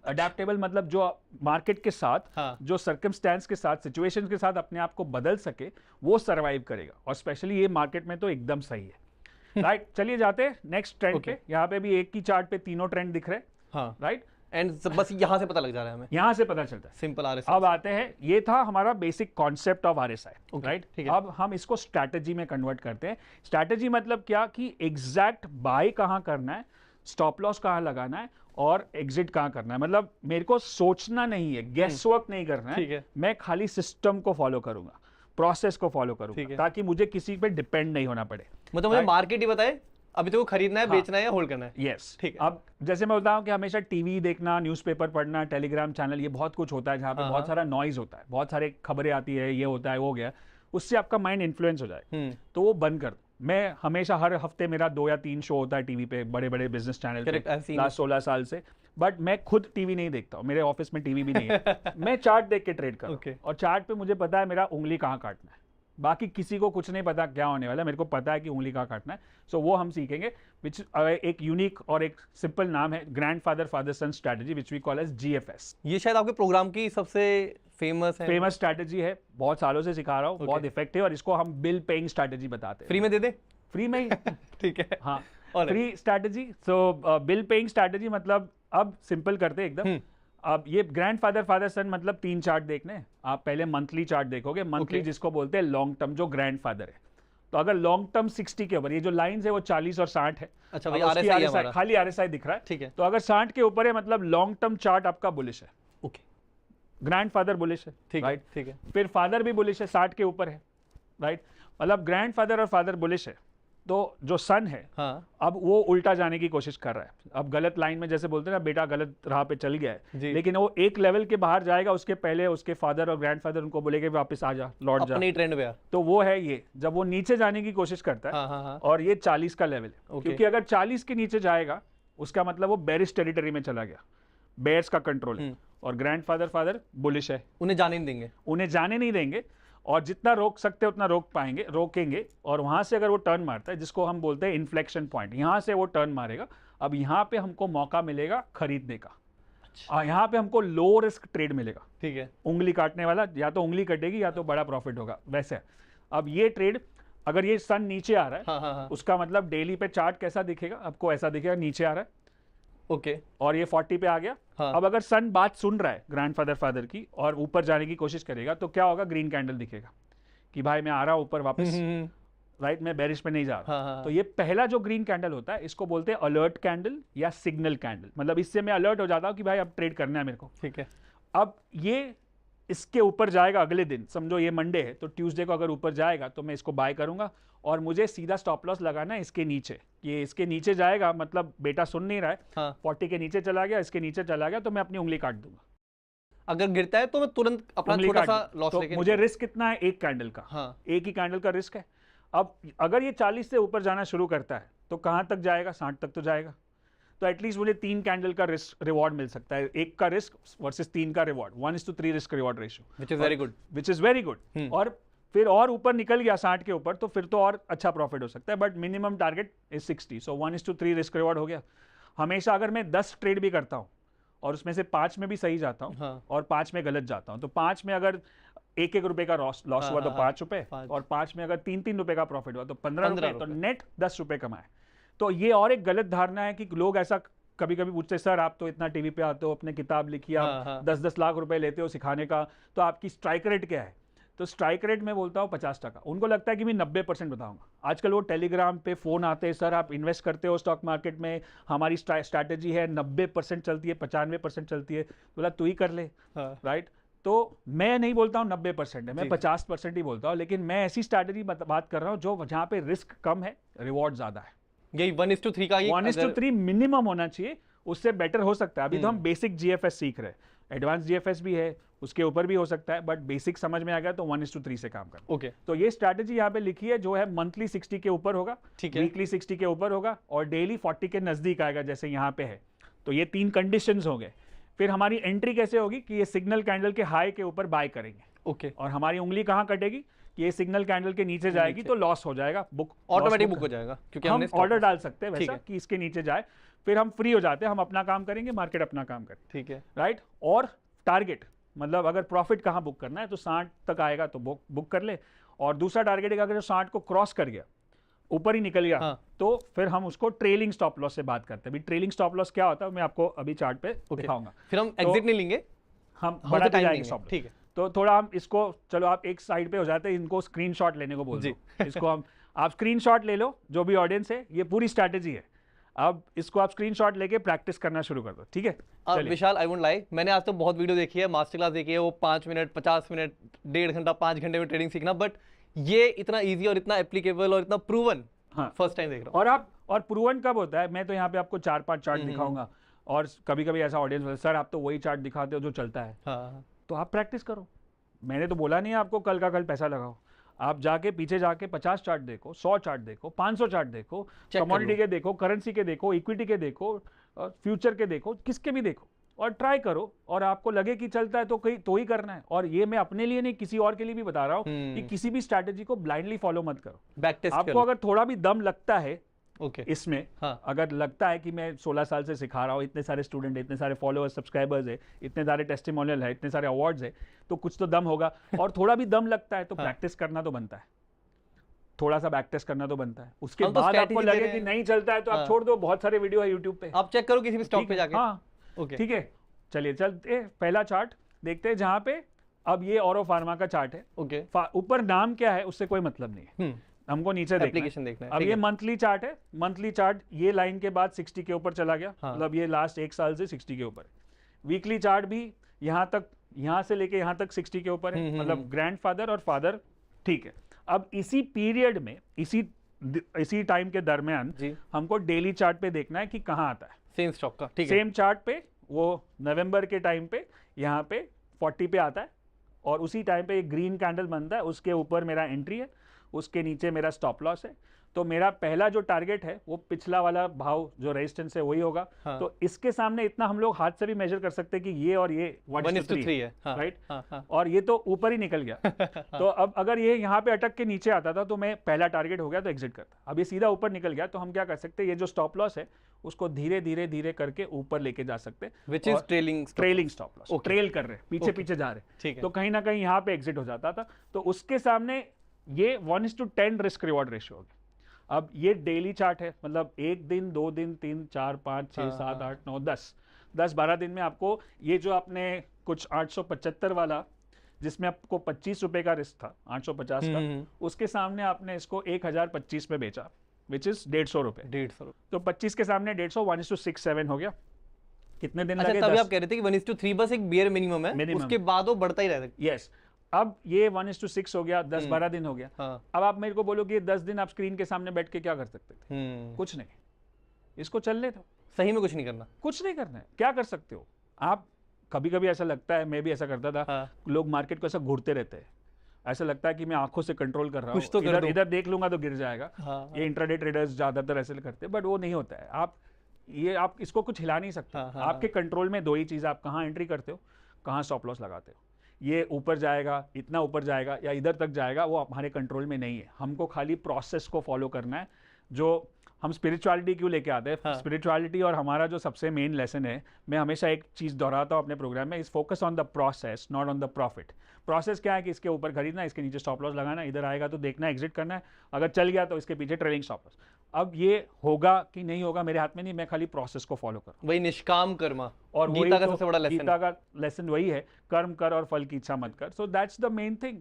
Adaptable मतलब जो मार्केट के साथ, जो सर्कमस्टेंस के साथ, सिचुएशन के साथ अपने आप को बदल सके, वो सर्वाइव करेगा। और स्पेशली ये मार्केट में तो एकदम सही है, राइट। चलिए जाते हैं नेक्स्ट ट्रेंड पे। यहाँ पे भी एक ही चार्ट पे तीनों ट्रेंड दिख रहे हैं, राइट। एंड बस यहाँ से पता लग जा रहा है हमें, यहाँ से पता चलता है, सिंपल RSI। अब आते हैं, ये था हमारा basic concept of RSI, right. अब हम इसको स्ट्रैटेजी में कन्वर्ट करते हैं। स्ट्रैटेजी मतलब क्या, कि एग्जैक्ट बाय कहाँ करना है, स्टॉप लॉस कहाँ लगाना है और एग्जिट कहाँ करना है। मतलब मेरे को सोचना नहीं है, गेस वर्क नहीं करना है, मैं खाली सिस्टम को फॉलो करूंगा, प्रोसेस को फॉलो करूंगा, ताकि मुझे किसी पे डिपेंड नहीं होना पड़े। मतलब मुझे मार्केट ही बताए अभी तो खरीदना है, बेचना है या होल्ड करना है। यस, ठीक है। अब जैसे मैं बताऊं कि हमेशा टीवी देखना, न्यूज़पेपर पढ़ना, टेलीग्राम चैनल, ये बहुत कुछ होता है जहाँ पे बहुत सारा नॉइज होता है, बहुत सारे खबरें आती है, ये होता है, वो गया, उससे आपका माइंड इन्फ्लुएंस हो जाए, तो वो बंद कर दो। मैं हमेशा हर हफ्ते मेरा 2 या 3 शो होता है टीवी पे, बड़े बड़े बिजनेस चैनल पे, लास्ट 16 साल से। बट मैं खुद टीवी नहीं देखता हूँ, मेरे ऑफिस में टीवी भी नहीं है। मैं चार्ट देख के ट्रेड करता हूँ, और चार्ट पे मुझे पता है मेरा उंगली कहाँ काटना है। बाकी किसी को कुछ नहीं पता क्या होने वाला है, मेरे को पता है कि उंगली कहाँ काटना है। सो वो हम सीखेंगे, विच एक यूनिक और एक सिंपल नाम है, grandfather father son strategy, which we call as GFS। ये शायद आपके प्रोग्राम की सबसे फेमस स्ट्रैटेजी है, बहुत सालों से सिखा रहा हूँ, बहुत इफेक्टिव, और इसको हम बिल पेइंग स्ट्रैटेजी बताते हैं। फ्री में दे दे, फ्री में ही ठीक है, हाँ, फ्री स्ट्रैटेजी। सो बिल पेइंग स्ट्रैटेजी मतलब, अब सिंपल करते एकदम। अब ये ग्रैंडफादर फादर सन मतलब 3 चार्ट देखने, आप पहले मंथली चार्ट देखोगे, मंथली जिसको बोलते हैं लॉन्ग टर्म, जो ग्रैंडफादर है। तो अगर लॉन्ग टर्म 60 के ऊपर, ये जो लाइंस है वो 40 और 60 है। अच्छा भाई, RSI खाली RSI दिख रहा है, ठीक है। तो अगर 60 के ऊपर है मतलब लॉन्ग टर्म चार्ट आपका बुलिश है, ओके। ग्रैंडफादर बुलिश है, ठीक है। फिर फादर भी बुलिश है, 60 के ऊपर है, राइट। मतलब ग्रैंडफादर और फादर बुलिश है, तो जो सन है, अब वो उल्टा जाने की कोशिश कर रहा है। अब गलत लाइन में, जैसे बोलते हैं ना, बेटा गलत राह पे चल गया है, लेकिन वो एक लेवल के बाहर जाएगा, उसके पहले उसके फादर और ग्रैंडफादर उनको बोलेंगे वापस आ जा, लौट जा अपने ट्रेंड पे। तो वो है ये, जब वो नीचे जाने की कोशिश करता है, और ये 40 का लेवल है, क्योंकि अगर 40 के नीचे जाएगा उसका मतलब वो बेरिश टेरिटरी में चला गया, बेयर्स का कंट्रोल है, और ग्रैंडफादर फादर बुलिश है, उन्हें जाने नहीं देंगे, और जितना रोक सकते उतना रोकेंगे, और वहां से अगर वो टर्न मारता है, जिसको हम बोलते हैं इन्फ्लेक्शन पॉइंट, यहां से वो टर्न मारेगा। अब यहाँ पे हमको मौका मिलेगा खरीदने का, यहाँ पे हमको लो रिस्क ट्रेड मिलेगा, ठीक है। उंगली काटने वाला, या तो उंगली कटेगी या तो बड़ा प्रॉफिट होगा, वैसे। अब ये ट्रेड, अगर ये सन नीचे आ रहा है, उसका मतलब डेली पे चार्ट कैसा दिखेगा, आपको ऐसा दिखेगा, नीचे आ रहा है, ओके, और ये 40 पे आ गया। अब अगर सन बात सुन रहा है ग्रैंडफादर फादर की और ऊपर जाने की कोशिश करेगा, तो क्या होगा, ग्रीन कैंडल दिखेगा कि भाई मैं आ रहा हूं ऊपर वापस, राइट, मैं बेरिश पे नहीं जा रहा। तो ये पहला जो ग्रीन कैंडल होता है, इसको बोलते हैं अलर्ट कैंडल या सिग्नल कैंडल। मतलब इससे मैं अलर्ट हो जाता हूं कि भाई अब ट्रेड करना है मेरे को, ठीक है। अब ये इसके ऊपर जाएगा अगले दिन, समझो ये मंडे है तो ट्यूसडे को अगर ऊपर जाएगा तो मैं इसको बाय करूंगा और मुझे सीधा स्टॉप लॉस लगाना है इसके नीचे। ये इसके नीचे जाएगा मतलब बेटा सुन नहीं रहा है, हाँ। 40 के नीचे चला गया, इसके नीचे चला गया तो मैं अपनी उंगली काट दूंगा। अगर गिरता है तो मैं तुरंत अपना उंगली छोटा काट सा दूं। लॉस तो लेके मुझे रिस्क कितना है, एक कैंडल का। हाँ। एक ही कैंडल का रिस्क है। अब अगर ये 40 से ऊपर जाना शुरू करता है तो कहाँ तक जाएगा, 60 तक तो जाएगा। तो एटलीस्ट मुझे 3 कैंडल का रिस्क रिवॉर्ड मिल सकता है, एक का रिस्क वर्सेस 3 का reward, 1:3 risk reward ratio, which is very good. Which is very good. और फिर और ऊपर निकल गया 60 के ऊपर तो फिर तो और अच्छा प्रॉफिट हो सकता है, but minimum target is 60। So 1:3 risk reward हो गया। हमेशा अगर मैं 10 ट्रेड भी करता हूँ और उसमें से 5 में भी सही जाता हूँ हाँ। और 5 में गलत जाता हूँ, तो 5 में अगर 1-1 रुपए का लॉस हुआ तो 5 रुपए, और 5 में अगर 3-3 रुपए का प्रॉफिट हुआ तो 15 रुपए, तो नेट 10 रुपए कमाए। तो ये और एक गलत धारणा है कि लोग ऐसा कभी कभी पूछते, सर आप तो इतना टीवी पे आते हो, अपने किताब लिखी, आप 10-10 लाख रुपए लेते हो सिखाने का, तो आपकी स्ट्राइक रेट क्या है? तो स्ट्राइक रेट मैं बोलता हूँ 50%। उनको लगता है कि मैं 90% बताऊंगा। आजकल वो टेलीग्राम पे फोन आते हैं, सर आप इन्वेस्ट करते हो स्टॉक मार्केट में, हमारी स्ट्रैटेजी है 90% चलती है, 95% चलती है। बोला तू ही कर ले, राइट? तो मैं नहीं बोलता हूँ 90% है, मैं 50% ही बोलता हूँ, लेकिन मैं ऐसी स्ट्रैटेजी बात कर रहा हूँ जो जहाँ पे रिस्क कम है, रिवॉर्ड ज्यादा है। यही 1:3 का, 1:3 मिनिमम होना चाहिए, उससे बेटर हो सकता है। अभी तो हम बेसिक जीएफएस सीख रहे हैं, एडवांस जीएफएस भी है, उसके ऊपर भी हो सकता है, बट बेसिक समझ में आ गया तो 1:3 से काम करना। ओके। तो ये स्ट्रैटेजी यहाँ पे लिखी है, जो है मंथली 60 के ऊपर होगा, वीकली 60 के ऊपर होगा और डेली 40 के नजदीक आएगा, जैसे यहाँ पे है। तो ये 3 कंडीशंस हो गए। फिर हमारी एंट्री कैसे होगी कि ये सिग्नल कैंडल के हाई के ऊपर बाय करेंगे। ओके। और हमारी उंगली कहाँ कटेगी कि ये सिग्नल कैंडल के नीचे जाएगी तो लॉस हो जाएगा, बुक ऑटोमेटिक बुक हो जाएगा, क्योंकि हम ऑर्डर डाल सकते हैं वैसा कि इसके नीचे जाए, फिर हम फ्री हो जाते हैं, हम अपना काम करेंगे, मार्केट अपना काम करेंगे। ठीक है, राइट? और टारगेट मतलब अगर प्रॉफिट कहाँ बुक करना है तो 60 तक आएगा तो बुक कर ले, और दूसरा टारगेट है अगर 60 को क्रॉस कर गया, ऊपर ही निकल गया, तो फिर हम उसको ट्रेलिंग स्टॉप लॉस से बात करते हैं। अभी ट्रेलिंग स्टॉप लॉस क्या होता है मैं आपको अभी चार्ट पे दिखाऊंगा। फिर हम एग्जिट नहीं लेंगे, हम बढ़ाते जाएंगे स्टॉप लॉस। ठीक है, तो थोड़ा हम इसको, चलो आप एक साइड पे हो जाते हैं, इनको स्क्रीनशॉट लेने को बोल दो। इसको हम, आप स्क्रीनशॉट ले लो, जो भी ऑडियंस है, ये पूरी स्ट्रैटेजी है। अब इसको आप स्क्रीनशॉट लेके प्रैक्टिस करना शुरू कर दो, ठीक है? विशाल, आई वोंट लाई, मैंने आज तो बहुत वीडियो देखी है, मास्टर क्लास देखी है, वो 5 मिनट 50 मिनट 1.5 घंटा 5 घंटे में ट्रेडिंग सीखना, बट ये इतना ईजी और इतना एप्लीकेबल और इतना प्रूवन फर्स्ट टाइम देख रहा हूँ। और प्रूवन कब होता है? मैं तो यहाँ पे आपको 4-5 चार्ट दिखाऊंगा, और कभी कभी ऐसा ऑडियंस बोलता है, सर आप तो वही चार्ट दिखाते हो जो चलता है। तो आप प्रैक्टिस करो। मैंने तो बोला नहीं आपको कल का कल पैसा लगाओ। आप जाके पीछे जाके 50 चार्ट देखो, 100 चार्ट देखो, 500 चार्ट देखो, कमोडिटी के देखो, करेंसी के देखो, इक्विटी के देखो, फ्यूचर के देखो, किसके भी देखो, और ट्राई करो। और आपको लगे कि चलता है तो ही करना है। और ये मैं अपने लिए नहीं, किसी और के लिए भी बता रहा हूँ कि किसी भी स्ट्रैटेजी को ब्लाइंडली फॉलो मत करो। आपको अगर थोड़ा भी दम लगता है इसमें, अगर लगता है कि मैं 16 साल से सिखा रहा हूँ, इतने सारे स्टूडेंट है, इतने सारे फॉलोअर्स सब्सक्राइबर्स है, इतने सारे टेस्टिमोनियल है, इतने सारे अवार्ड्स है, तो कुछ तो दम होगा। और थोड़ा भी दम लगता है तो प्रैक्टिस करना तो बनता है, थोड़ा सा बैक टेस्ट करना तो बनता है। उसके बाद आपको लगे कि नहीं चलता है तो आप छोड़ दो। बहुत सारे वीडियो है यूट्यूब पे, आप चेक करो किसी भी स्टॉक पे जाके। हाँ ठीक है, चलिए चलते पहला चार्ट देखते हैं, जहां पे अब ये ऑरो फार्मा का चार्ट है। ऊपर नाम क्या है उससे कोई मतलब नहीं है, हमको नीचे देखना है। अब ये मंथली चार्ट है, मंथली चार्ट ये लाइन के बाद 60 के ऊपर चला गया, मतलब ये लास्ट 1 साल से 60 के ऊपर। वीकली चार्ट भी यहाँ तक, यहाँ से लेके यहाँ तक 60 के ऊपर है, मतलब ग्रैंडफादर और फादर, ठीक है। अब इसी पीरियड में, इसी टाइम के दरमियान हमको डेली चार्ट पे देखना है कि कहाँ आता है सेम स्टॉक का, ठीक है। सेम चार्ट पे वो नवंबर के टाइम पे यहाँ पे 40 पे आता है, और उसी टाइम पे एक ग्रीन कैंडल बनता है, उसके ऊपर मेरा एंट्री है, उसके नीचे मेरा स्टॉप लॉस है। तो मेरा पहला जो टारगेट है वो पिछला वाला भाव जो रेजिस्टेंस है वही होगा। तो इसके सामने इतना हम लोग हाथ से भी मेजर कर सकते हैं कि ये और ये 1:3 है, राइट? और ये तो ऊपर ही निकल गया। तो अब अगर ये यहाँ पे अटक के नीचे आता था तो मैं पहला टारगेट हो गया तो एग्जिट करता। अब ये सीधा ऊपर निकल गया तो हम क्या कर सकते हैं, ये जो स्टॉप लॉस है उसको धीरे धीरे धीरे करके ऊपर लेके जा सकते हैं, which is trailing stop loss. Trail कर रहे, पीछे पीछे जा रहे, तो कहीं ना कहीं यहाँ पे एग्जिट हो जाता था। तो उसके सामने ये 1:10 रिस्क रिवॉर्ड रेशियो होगी। अब ये डेली चार्ट है, मतलब 1 दिन 2 दिन 3 4 5 6 7 8 9 10 12 दिन में आपको ये जो आपने कुछ 875 वाला जिसमें आपको 25 रुपए का रिस्क था, 850 का, उसके सामने आपने इसको 1025 में बेचा, विच इज 150 रुपए। 150, तो 25 के सामने 150, 1:6-7 हो गया। कितने दिन अच्छा, लगे? तभी आप कह रहे थे कि 1:3 बस एक बेयर मिनिमम है, Minimum. उसके बाद वो बढ़ता ही रहेगा। यस, अब ये 1:6 हो गया, 10-12 दिन हो गया। हाँ। अब आप मेरे को बोलो कि ये 10 दिन आप स्क्रीन के सामने बैठ के क्या कर सकते थे? कुछ नहीं, इसको चलने दो। सही में कुछ नहीं करना, कुछ नहीं करना है, क्या कर सकते हो आप? कभी कभी ऐसा लगता है, मैं भी ऐसा करता था। हाँ। लोग मार्केट को ऐसा घूरते रहते हैं, ऐसा लगता है कि मैं आंखों से कंट्रोल कर रहा कुछ तो हूँ, कर इधर दूं। इधर देख लूंगा तो गिर जाएगा। हाँ, ये इंट्राडे ट्रेडर्स ज्यादातर ऐसे करते हैं, बट वो नहीं होता है। आप इसको कुछ हिला नहीं सकते। हाँ, हाँ, आपके कंट्रोल में दो ही चीज़, आप कहाँ एंट्री करते हो, कहाँ स्टॉप लॉस लगाते हो। ये ऊपर जाएगा, इतना ऊपर जाएगा या इधर तक जाएगा, वो हमारे कंट्रोल में नहीं है। हमको खाली प्रोसेस को फॉलो करना है। जो हम स्पिरिचुअलिटी क्यों लेके आते हैं, हाँ। स्पिरिचुअलिटी और हमारा जो सबसे मेन लेसन है, मैं हमेशा एक चीज़ दोहराता हूँ अपने प्रोग्राम में, is focus on the process, not on the profit. Process क्या है कि इसके ऊपर खरीदना, इसके नीचे स्टॉप लॉस लगाना, इधर आएगा तो देखना, एग्जिट करना है, अगर चल गया तो इसके पीछे ट्रेलिंग स्टॉप लॉस। अब ये होगा कि नहीं होगा मेरे हाथ में नहीं, मैं खाली प्रोसेस को फॉलो कर रहा हूँ। वही निष्काम कर्मा, और गीता का तो सबसे बड़ा लेसन। गीता का लेसन वही है, कर्म कर और फल की इच्छा मत कर। So that's the main thing.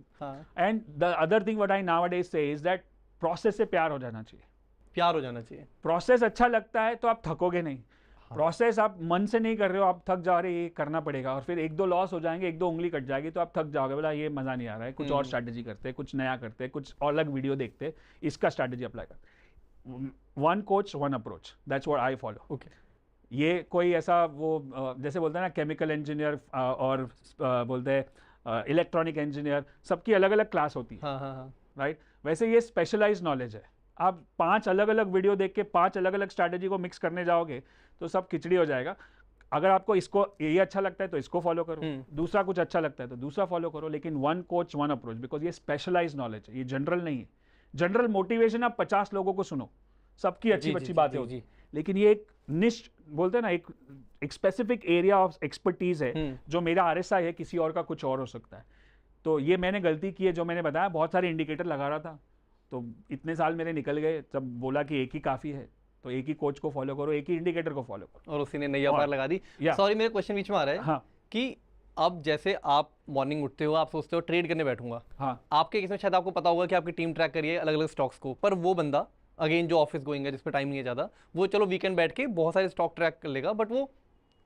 And the other thing what I nowadays से इज दैट प्रोसेस से प्यार हो जाना चाहिए। प्यार हो जाना चाहिए। प्रोसेस अच्छा लगता है तो आप थकोगे नहीं। प्रोसेस आप मन से नहीं कर रहे हो, आप थक जा रहे, ये करना पड़ेगा, और फिर एक दो लॉस हो जाएंगे, एक दो उंगली कट जाएगी तो आप थक जाओगे, बोला ये मजा नहीं आ रहा है, कुछ और स्ट्रैटेजी करते हैं, कुछ नया करते हैं, कुछ और अलग वीडियो देखते हैं, इसका स्ट्रैटेजी अप्लाई करते। One coach one approach, that's what I follow. Okay. ये कोई ऐसा वो जैसे बोलते हैं ना केमिकल इंजीनियर और बोलते हैं इलेक्ट्रॉनिक इंजीनियर, सबकी अलग अलग क्लास होती है। हाँ हाँ हाँ। राइट, वैसे ये स्पेशलाइज नॉलेज है। आप 5 अलग अलग वीडियो देख के 5 अलग अलग स्ट्रैटेजी को मिक्स करने जाओगे तो सब खिचड़ी हो जाएगा। अगर आपको इसको ये अच्छा लगता है तो इसको फॉलो करो, दूसरा कुछ अच्छा लगता है तो दूसरा फॉलो करो, लेकिन one coach one approach, because ये स्पेशलाइज नॉलेज है, ये जनरल नहीं है। जनरल मोटिवेशन आप 50 लोगों को सुनो, सबकी अच्छी अच्छी बातें होती, लेकिन ये एक निश बोलते हैं ना, एक स्पेसिफिक एरिया ऑफ एक्सपर्टीज है, जो मेरा RSI है, किसी और का कुछ और हो सकता है। तो ये मैंने गलती की है, जो मैंने बताया, बहुत सारे इंडिकेटर लगा रहा था, तो इतने साल मेरे निकल गए, तब बोला कि एक ही काफ़ी है, तो एक ही कोच को फॉलो करो, एक ही इंडिकेटर को फॉलो करो, और उसी ने नैया पार लगा दी। सॉरी, मेरे क्वेश्चन बीच में आ रहा है। हाँ। कि अब जैसे आप मॉर्निंग उठते हो, आप सोचते हो ट्रेड करने बैठूंगा। हाँ। आपके केस में शायद आपको पता होगा कि आपकी टीम ट्रैक करिए अलग अलग स्टॉक्स को, पर वो बंदा अगेन जो ऑफिस गोइंग है, जिस पर टाइम नहीं है ज़्यादा, वो चलो वीकेंड बैठ के बहुत सारे स्टॉक ट्रैक कर लेगा, बट वो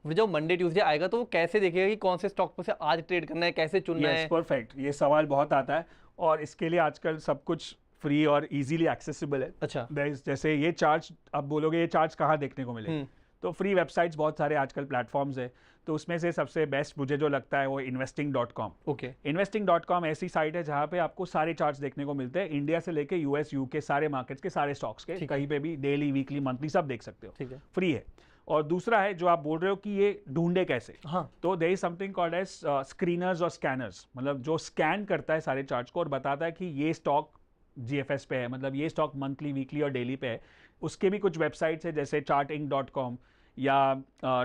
जब मंडे ट्यूसडे आएगा तो वो कैसे देखेगा कि कौन से स्टॉक पर से आज ट्रेड करना है, कैसे चुनना है? परफेक्ट, ये सवाल बहुत आता है, और इसके लिए आजकल सब कुछ फ्री और इजीली एक्सेसिबल है। अच्छा। जैसे ये चार्ट्स, आप बोलोगे ये चार्ट्स कहाँ देखने को मिलेंगे, तो फ्री वेबसाइट्स बहुत सारे आजकल प्लेटफॉर्म्स है, तो उसमें से सबसे बेस्ट मुझे जो लगता है वो investing.com। ओके। investing.com ऐसी साइट है जहाँ पे आपको सारे चार्ट्स देखने को मिलते हैं, इंडिया से लेके US UK सारे मार्केट्स के सारे स्टॉक्स के, कहीं पे भी डेली वीकली मंथली सब देख सकते हो। ठीक है। फ्री है। और दूसरा है जो आप बोल रहे हो कि ये ढूंढे कैसे, हाँ। तो there is something called as screeners और स्कैनर्स, मतलब जो स्कैन करता है सारे चार्ट्स को और बताता है कि ये स्टॉक GFS पे है, मतलब ये स्टॉक मंथली वीकली और डेली पे है। उसके भी कुछ वेबसाइट्स है जैसे charting.com या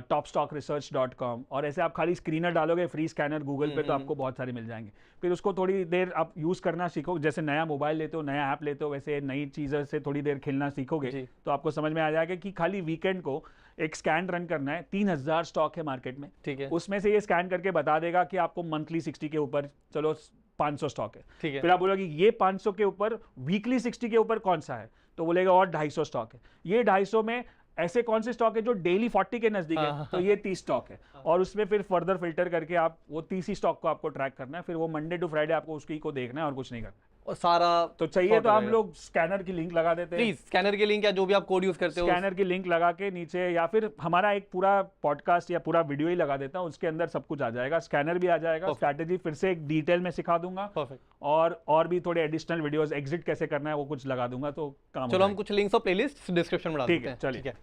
topstockresearch.com, और ऐसे आप खाली स्क्रीनर डालोगे फ्री स्कैनर गूगल पे तो आपको बहुत सारे मिल जाएंगे। फिर उसको थोड़ी देर आप यूज़ करना सीखो, जैसे नया मोबाइल लेते हो, नया ऐप लेते हो, वैसे नई चीज़ों से थोड़ी देर खेलना सीखोगे तो आपको समझ में आ जाएगा कि खाली वीकेंड को एक स्कैन रन करना है। 3000 स्टॉक है मार्केट में, ठीक है। उसमें से ये स्कैन करके बता देगा कि आपको मंथली 60 के ऊपर, चलो 500 स्टॉक है, ठीक है। फिर आप बोलोगे ये 500 के ऊपर वीकली 60 के ऊपर कौन सा है, तो बोलेगा और 250 स्टॉक है। ये 250 में ऐसे कौन से स्टॉक है जो डेली 40 के नजदीक है, तो ये 30 स्टॉक है, और उसमें फिर फर्दर फिल्टर करके आप वो 30 ही स्टॉक को आपको ट्रैक करना है। फिर वो मंडे टू फ्राइडे आपको उसकी को देखना है और कुछ नहीं करना है। और सारा तो चाहिए तो हम लोग स्कैनर की लिंक लगा देते हैं, प्लीज स्कैनर की लिंक या जो भी आप कोड यूज करते हो, स्कैनर की लिंक लगा के नीचे, या फिर हमारा एक पूरा पॉडकास्ट या पूरा वीडियो ही लगा देता हूँ, उसके अंदर सब कुछ आ जाएगा, स्कैनर भी आ जाएगा, स्ट्रैटेजी फिर से एक डिटेल में सिखा दूंगा, परफेक्ट, और भी थोड़े एडिशनल वीडियोस, एग्जिट कैसे करना है वो कुछ लगा दूंगा, तो काम चलो हम कुछ लिंक्स और प्लेलिस्ट डिस्क्रिप्शन में डाल देते हैं। ठीक है,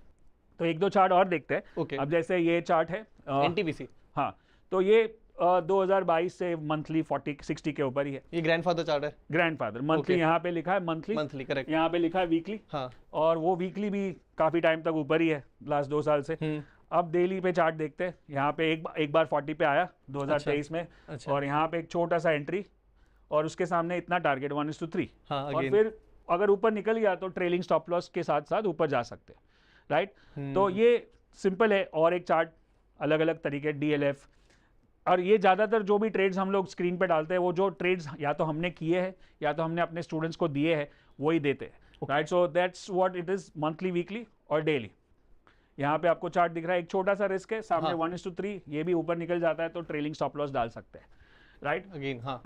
तो एक दो चार्ट और देखते हैं। ओके। अब जैसे ये चार्ट है NTPC, हाँ, तो ये 2022 से मंथली 40-60 के ऊपर ही है। ये ग्रैंडफादर चार्ट है, ग्रैंडफादर मंथली यहाँ पे लिखा है, मंथली करेक्ट, यहाँ पे लिखा है वीकली, हाँ, और वो वीकली भी काफी टाइम तक ऊपर ही है लास्ट 2 साल से। अब डेली पे चार्ट देखते हैं, यहाँ पे एक बार 40 पे आया 2023 में, और यहाँ पे एक छोटा सा एंट्री, और उसके सामने इतना टारगेट 1:3, और फिर अगर ऊपर निकल गया तो ट्रेलिंग स्टॉप लॉस के साथ साथ ऊपर जा सकते हैं, राइट। तो ये सिंपल है। और एक चार्ट अलग अलग तरीके, DLF, और ये ज़्यादातर जो भी ट्रेड्स हम लोग स्क्रीन पे डालते हैं, वो जो ट्रेड्स या तो हमने किए हैं या तो हमने अपने स्टूडेंट्स को दिए हैं, वही देते हैं, right. So that's what it is, monthly, weekly और डेली। यहाँ पे आपको चार्ट दिख रहा है, एक छोटा सा रिस्क है, सामने हाँ। 1:3, ये भी ऊपर निकल जाता है तो ट्रेलिंग स्टॉप लॉस डाल सकते हैं, राइट। अगेन हाँ।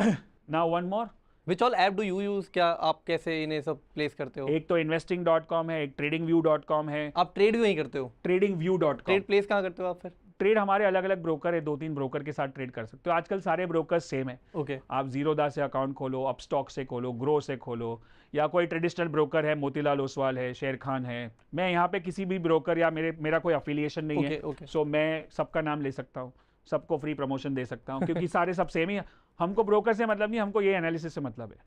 Now one more, which all app do you use, क्या आप कैसे इन्हें सब प्लेस करते हो? एक तो investing.com है, एक tradingview.com है। आप ट्रेड भी वहीं करते हो? tradingview.com, ट्रेड प्लेस कहाँ करते हो आप फिर? ट्रेड हमारे अलग अलग ब्रोकर है, 2-3 ब्रोकर के साथ ट्रेड कर सकते हो। आजकल सारे ब्रोकर्स सेम है। ओके। आप जीरोदा से अकाउंट खोलो, अपस्टॉक से खोलो, ग्रो से खोलो, या कोई ट्रेडिशनल ब्रोकर है, मोतीलाल ओसवाल है, शेर खान है। मैं यहाँ पे किसी भी ब्रोकर या मेरा कोई अफिलिएशन नहीं है, ओके। सो मैं सबका नाम ले सकता हूँ, सबको फ्री प्रमोशन दे सकता हूँ, क्योंकि सारे सब सेम ही है। हमको ब्रोकर से मतलब नहीं, हमको ये एनालिसिस से मतलब है।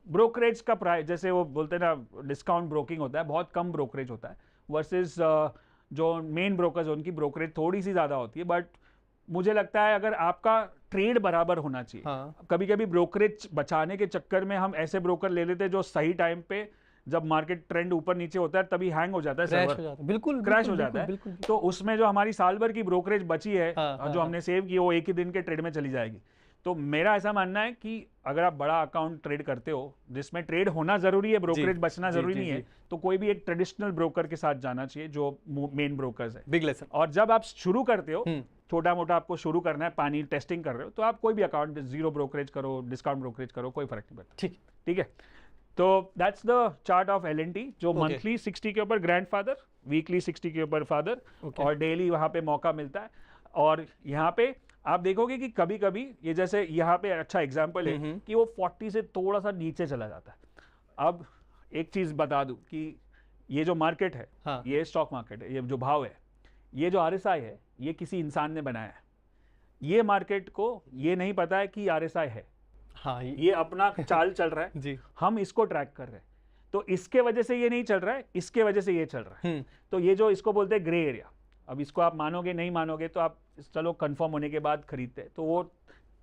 ब्रोकरेज का प्राइस, जैसे वो बोलते हैं ना, डिस्काउंट ब्रोकिंग होता है, बहुत कम ब्रोकरेज होता है, वर्सेस जो मेन ब्रोकर्स हैं उनकी ब्रोकरेज थोड़ी सी ज़्यादा होती है। बट मुझे लगता है अगर आपका ट्रेड बराबर होना चाहिए। हाँ। कभी कभी ब्रोकरेज बचाने के चक्कर में हम ऐसे ब्रोकर ले लेते हैं जो सही टाइम पे, जब मार्केट ट्रेंड ऊपर नीचे होता है तभी हैंग हो जाता है, क्रैश सर्वर हो जाता है, बिल्कुल क्रैश हो जाता है। बिल्कुल। तो उसमें जो हमारी साल भर की ब्रोकरेज बची है, हाँ, जो हमने सेव की, वो एक ही दिन के ट्रेड में चली जाएगी। तो मेरा ऐसा मानना है कि अगर आप बड़ा अकाउंट ट्रेड करते हो जिसमें ट्रेड होना जरूरी है, ब्रोकरेज बचना जरूरी नहीं है, तो कोई भी एक ट्रेडिशनल ब्रोकर के साथ जाना चाहिए जो मेन ब्रोकर्स है। Big lesson. और जब आप शुरू करते हो, छोटा मोटा आपको शुरू करना है, पानी टेस्टिंग कर रहे हो, तो आप कोई भी अकाउंट जीरो ब्रोकरेज करो, डिस्काउंट ब्रोकरेज करो, कोई फर्क नहीं पड़ता। ठीक है। तो that's the chart of LNT, जो मंथली 60 के ऊपर ग्रैंडफादर, वीकली 60 के ऊपर फादर, और डेली वहां पे मौका मिलता है। और यहाँ पे आप देखोगे कि कभी कभी ये, जैसे यहाँ पे अच्छा एग्जांपल है कि वो 40 से थोड़ा सा नीचे चला जाता है। अब एक चीज बता दूं कि ये जो मार्केट है, हाँ। ये स्टॉक मार्केट है, ये जो भाव है, ये जो RSI है, ये किसी इंसान ने बनाया है। ये मार्केट को ये नहीं पता है कि RSI है। हाँ, ये अपना चाल चल रहा है जी। हम इसको ट्रैक कर रहे हैं, तो इसके वजह से ये नहीं चल रहा है, इसके वजह से ये चल रहा है। तो ये जो इसको बोलते हैं ग्रे एरिया, अब इसको आप मानोगे नहीं मानोगे, तो आप चलो कंफर्म होने के बाद खरीदते हैं, तो वो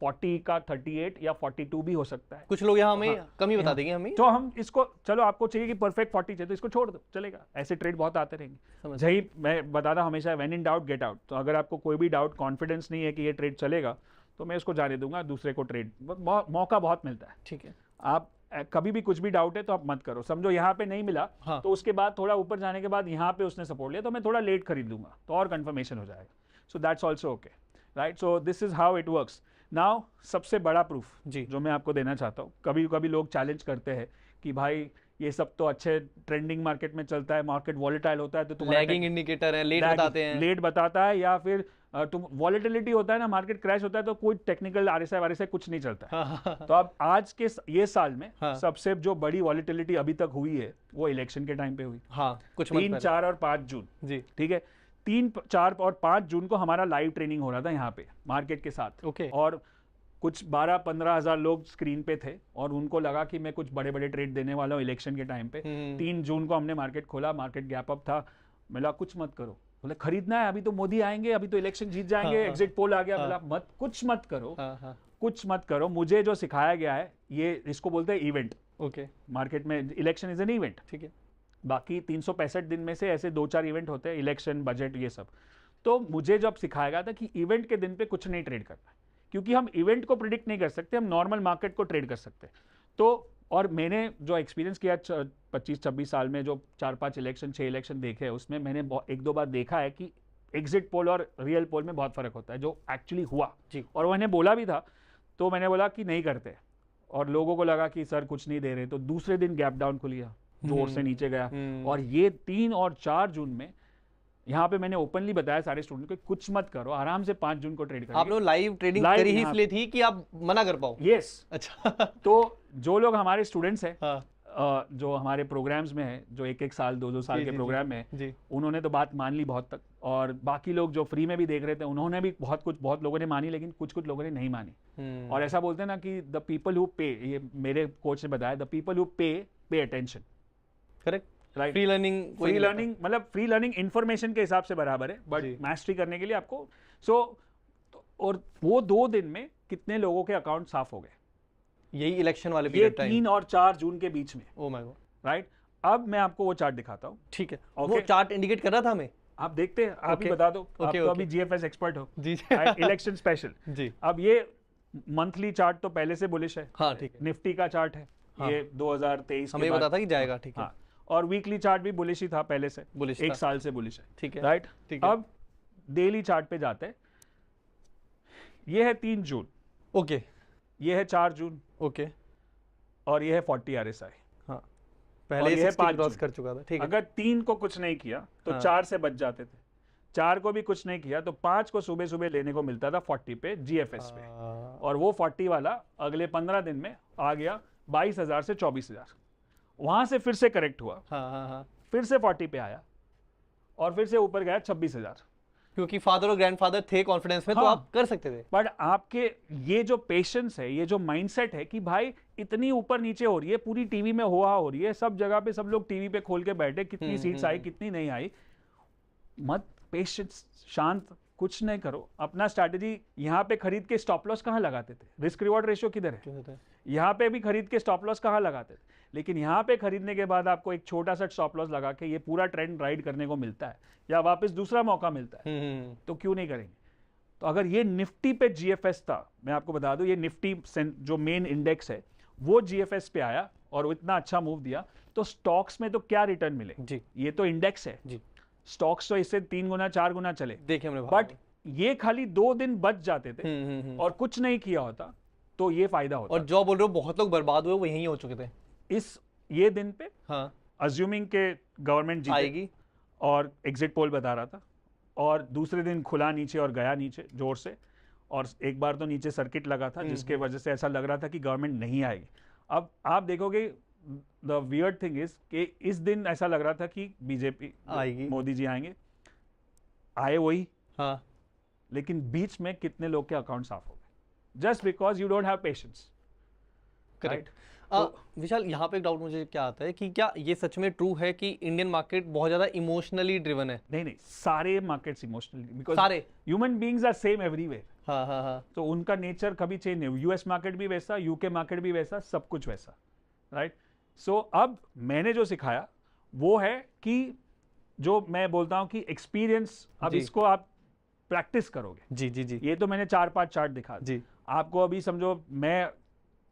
40 का 38 या 42 भी हो सकता है। कुछ लोग यहाँ हमें कम ही बता देंगे हमें। तो हम इसको, चलो आपको चाहिए कि परफेक्ट 40 चाहिए तो इसको छोड़ दो, चलेगा। ऐसे ट्रेड बहुत आते रहेंगे। यही मैं बताता हमेशा, when in doubt get out. तो अगर आपको कोई भी डाउट, कॉन्फिडेंस नहीं है कि ये ट्रेड चलेगा, तो मैं उसको जाने दूंगा, दूसरे को ट्रेड मौका बहुत मिलता है। ठीक है। आप कभी भी कुछ भी डाउट है तो आप मत करो। समझो यहाँ पे नहीं मिला, हाँ। तो उसके बाद थोड़ा ऊपर जाने के बाद यहाँ पे उसने सपोर्ट लिया, तो मैं थोड़ा लेट खरीद लूंगा, तो और कंफर्मेशन हो जाएगा। So that's also okay, right. So this is how it works. Now सबसे बड़ा प्रूफ जो मैं आपको देना चाहता हूँ, कभी कभी लोग चैलेंज करते हैं कि भाई ये सब तो अच्छे ट्रेंडिंग मार्केट में चलता है, मार्केट वॉलेटाइल होता है, तो तुम्हारा लैगिंग इंडिकेटर है, लेट बताते हैं, लेट बताता है, या फिर तुम वॉलेटिलिटी होता है ना, मार्केट क्रैश होता है, तो कोई टेक्निकल RSI कुछ नहीं चलता है। तो अब आज के ये साल में सबसे जो बड़ी वॉलेटिलिटी अभी तक हुई है वो इलेक्शन के टाइम पे हुई। हाँ, कुछ 3, 4 और 5 जून जी। ठीक है, 3, 4 और 5 जून को हमारा लाइव ट्रेनिंग हो रहा था यहाँ पे मार्केट के साथ। ओके। और कुछ 12-15 हज़ार लोग स्क्रीन पे थे, और उनको लगा कि मैं कुछ बड़े बड़े ट्रेड देने वाला हूँ इलेक्शन के टाइम पे। 3 जून को हमने मार्केट खोला, मार्केट गैप अप था। मिला कुछ मत करो, बोले खरीदना है, अभी तो मोदी आएंगे, अभी तो इलेक्शन जीत जाएंगे, एग्जिट पोल आ गया। बोला मत, कुछ मत करो, कुछ मत करो। मुझे जो सिखाया गया है, ये इसको बोलते हैं इवेंट। ओके। मार्केट में इलेक्शन इज एन इवेंट। ठीक है। बाकी 365 दिन में से ऐसे 2-4 इवेंट होते हैं, इलेक्शन, बजट, ये सब। तो मुझे जब सिखाया गया था कि इवेंट के दिन पे कुछ नहीं ट्रेड करना है, क्योंकि हम इवेंट को प्रिडिक्ट नहीं कर सकते, हम नॉर्मल मार्केट को ट्रेड कर सकते। तो और मैंने जो एक्सपीरियंस किया 25-26 साल में, जो 4-5 इलेक्शन, 6 इलेक्शन देखे हैं, उसमें मैंने 1-2 बार देखा है कि एग्जिट पोल और रियल पोल में बहुत फर्क होता है, जो एक्चुअली हुआ जी। और मैंने बोला भी था, तो मैंने बोला कि नहीं करते, और लोगों को लगा कि सर कुछ नहीं दे रहे, तो दूसरे दिन गैप डाउन खुल गया, जोर से नीचे गया। और ये 3 और 4 जून में यहाँ पे मैंने ओपनली बताया सारे स्टूडेंट को, कुछ मत करो, आराम से 5 जून को ट्रेड करो। आप लोग लाइव ट्रेडिंग करी ही इसलिए थी कि आप मना कर पाओ? यस। अच्छा। तो जो लोग हमारे स्टूडेंट्स हैं, जो हमारे प्रोग्राम्स में है, जो 1-1 साल 2-2 साल के प्रोग्राम में, उन्होंने तो बात मान ली बहुत तक, और बाकी लोग जो फ्री में भी देख रहे थे उन्होंने भी बहुत लोगों ने मानी, लेकिन कुछ लोगों ने नहीं मानी। और ऐसा बोलते हैं ना कि द पीपल हु पे, ये मेरे कोच ने बताया, the people who pay attention. Correct. Right. Free learning मतलब फ्री लर्निंग इन्फॉर्मेशन के हिसाब से बराबर है, बट मास्टरी करने के लिए आपको और वो 2 दिन में कितने लोगों के अकाउंट साफ हो गए, यही इलेक्शन वाले पीरियड टाइम, 3 और 4 जून के बीच में। Oh my God. राइट। अब मैं आपको वो चार्ट दिखाता हूँ। ठीक है। वो चार्ट इंडिकेट कर रहा था हमें, आप देखते हैं, आप ही बता दो, आप तो अभी GFS एक्सपर्ट हो जी। इलेक्शन स्पेशल जी। अब ये मंथली चार्ट तो पहले से बुलिश है। हाँ ठीक है। निफ्टी का चार्ट है, ये 2023 हमें पता था कि जाएगा। ठीक है। और वीकली चार्ट भी बुलिश ही था पहले से, बुलिश एक था। साल से बुलिश है, ठीक है, राइट। ठीक है। अब डेली चार्ट पे जाते हैं, ये है 3 जून, ओके, ये है 4 जून, ओके, और ये है 40 RSI। हाँ, और पहले ये ये है 60 5 क्रॉस जून। कर चुका था। ठीक है, अगर 3 को कुछ नहीं किया तो हाँ। 4 से बच जाते थे, 4 को भी कुछ नहीं किया तो 5 को सुबह सुबह लेने को मिलता था 40 पे GFS पे, और वो 40 वाला अगले 15 दिन में आ गया 22,000 से 24,000, वहां से फिर से करेक्ट हुआ, हाँ हाँ हाँ, फिर से 40 पे आया, और फिर से ऊपर गया 26,000। क्योंकि फादर और ग्रैंडफादर थे कॉन्फिडेंस में, तो हाँ। आप कर सकते थे। बट आपके ये जो पेशेंस है, ये जो माइंडसेट है कि भाई इतनी ऊपर नीचे हो रही है, पूरी टीवी में हुआ हो रही है, सब जगह पे सब लोग टीवी पे खोल के बैठे, कितनी सीट्स आई कितनी नहीं आई, मत, पेशेंस, शांत, कुछ नहीं करो, अपना स्ट्रैटेजी यहाँ पे खरीद के स्टॉप लॉस कहाँ लगाते थे, रिस्क रिवॉर्ड रेशियो किधर है, यहाँ पे भी खरीद के स्टॉप लॉस कहाँ लगाते थे, लेकिन यहाँ पे खरीदने के बाद आपको एक छोटा सा स्टॉप लॉस लगा के ये पूरा ट्रेंड राइड करने को मिलता है, या वापस दूसरा मौका मिलता है, तो क्यों नहीं करेंगे। तो अगर ये निफ्टी पे GFS था, मैं आपको बता दूं, ये निफ्टी जो मेन इंडेक्स है वो GFS पे आया और इतना अच्छा मूव दिया, तो स्टॉक्स में तो क्या रिटर्न मिले जी, ये तो इंडेक्स है जी, स्टॉक्स तो इससे 3 गुना 4 गुना चले, देखिए हमने, बट ये खाली 2 दिन बच जाते थे और कुछ नहीं किया होता तो ये फायदा होता। और जो बोल रहे हो बहुत लोग बर्बाद हुए, वो यहीं हो चुके थे। इस ये दिन पे हाँ, अज्यूमिंग के गवर्नमेंट जीते आएगी, और एग्जिट पोल बता रहा था, और दूसरे दिन खुला नीचे और गया नीचे जोर से, और एक बार तो नीचे सर्किट लगा था जिसके वजह से ऐसा लग रहा था कि गवर्नमेंट नहीं आएगी। अब आप देखोगे द वियर्ड थिंग इज कि इस दिन ऐसा लग रहा था कि बीजेपी आएगी, मोदी जी आएंगे, आए वही, हाँ, लेकिन बीच में कितने लोग के अकाउंट साफ हो गए, just because you don't have patience. Correct. Vishal, यहाँ पे एक डाउट मुझे क्या आता है कि क्या ये सच में ट्रू है कि इंडियन मार्केट बहुत ज्यादा इमोशनली ड्रिवन है? नहीं, सारे मार्केट्स इमोशनली, बिकॉज सारे human beings are same everywhere, हाँ हाँ हाँ, तो उनका नेचर कभी चेंज नहीं। यूएस मार्केट भी वैसा, यूके मार्केट भी वैसा, सब कुछ वैसा, राइट। सो अब मैंने जो सिखाया वो है कि जो मैं बोलता हूं कि एक्सपीरियंस, अब जी। इसको आप प्रैक्टिस करोगे। जी जी जी ये तो मैंने 4-5 चार्ट दिखा जी, आपको, अभी समझो मैं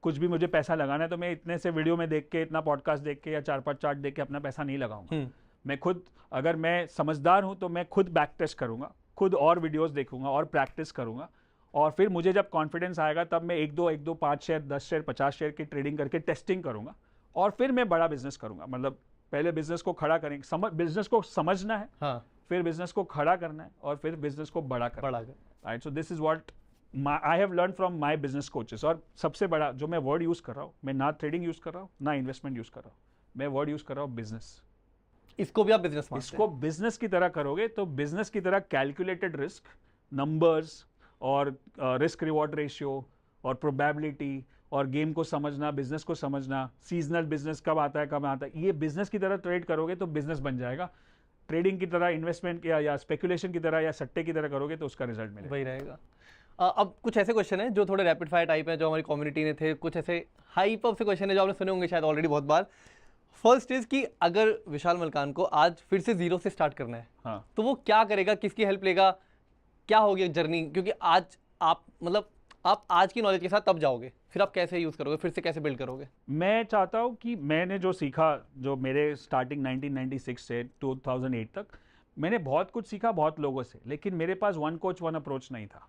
कुछ भी मुझे पैसा लगाना है तो मैं इतने से वीडियो में देख के, इतना पॉडकास्ट देख के या 4-5 चार्ट देख के अपना पैसा नहीं लगाऊंगा। मैं खुद, अगर मैं समझदार हूं तो मैं खुद बैक टेस्ट करूंगा, खुद और वीडियोस देखूंगा और प्रैक्टिस करूंगा, और फिर मुझे जब कॉन्फिडेंस आएगा तब मैं 1-2 5 शेयर 10 शेयर 50 शेयर की ट्रेडिंग करके टेस्टिंग करूंगा, और फिर मैं बड़ा बिजनेस करूंगा। मतलब पहले बिजनेस को खड़ा करेंगे, बिजनेस को समझना है, हाँ, फिर बिजनेस को खड़ा करना है, और फिर बिजनेस को बड़ा करना है, right. So this is what I have learn from my business coaches. और सबसे बड़ा जो मैं वर्ड यूज कर रहा हूँ, मैं ना ट्रेडिंग यूज कर रहा हूँ ना इन्वेस्टमेंट यूज कर रहा हूँ, मैं वर्ड यूज कर रहा हूँ बिजनेस। इसको भी आप बिजनेस मानते इसको बिजनेस की तरह करोगे तो बिजनेस की तरह कैलकुलेटेड रिस्क, नंबर्स और रिस्क रिवॉर्ड रेशियो और प्रोबेबिलिटी और गेम को समझना, बिजनेस को समझना, सीजनल बिजनेस कब आता है कब आता है, ये बिजनेस की तरह ट्रेड करोगे तो बिजनेस बन जाएगा। ट्रेडिंग की तरह, इन्वेस्टमेंट या स्पेकुलेशन की तरह या सट्टे की तरह करोगे तो उसका रिजल्ट मिलेगा। वही रहेगा। अब कुछ ऐसे क्वेश्चन है जो थोड़े रैपिड फायर टाइप है, जो हमारी कम्युनिटी में थे, कुछ ऐसे हाइप अप से क्वेश्चन है जो आपने सुने होंगे शायद ऑलरेडी बहुत बार। फर्स्ट इज कि अगर विशाल मलकान को आज फिर से जीरो से स्टार्ट करना है, हाँ, तो वो क्या करेगा, किसकी हेल्प लेगा, क्या होगी जर्नी? क्योंकि आज आप, मतलब आप आज की नॉलेज के साथ तब जाओगे, फिर आप कैसे यूज करोगे, फिर से कैसे बिल्ड करोगे? मैं चाहता हूँ कि मैंने जो सीखा, जो मेरे स्टार्टिंग 1996 से 2008 तक मैंने बहुत कुछ सीखा बहुत लोगों से, लेकिन मेरे पास वन कोच वन अप्रोच नहीं था।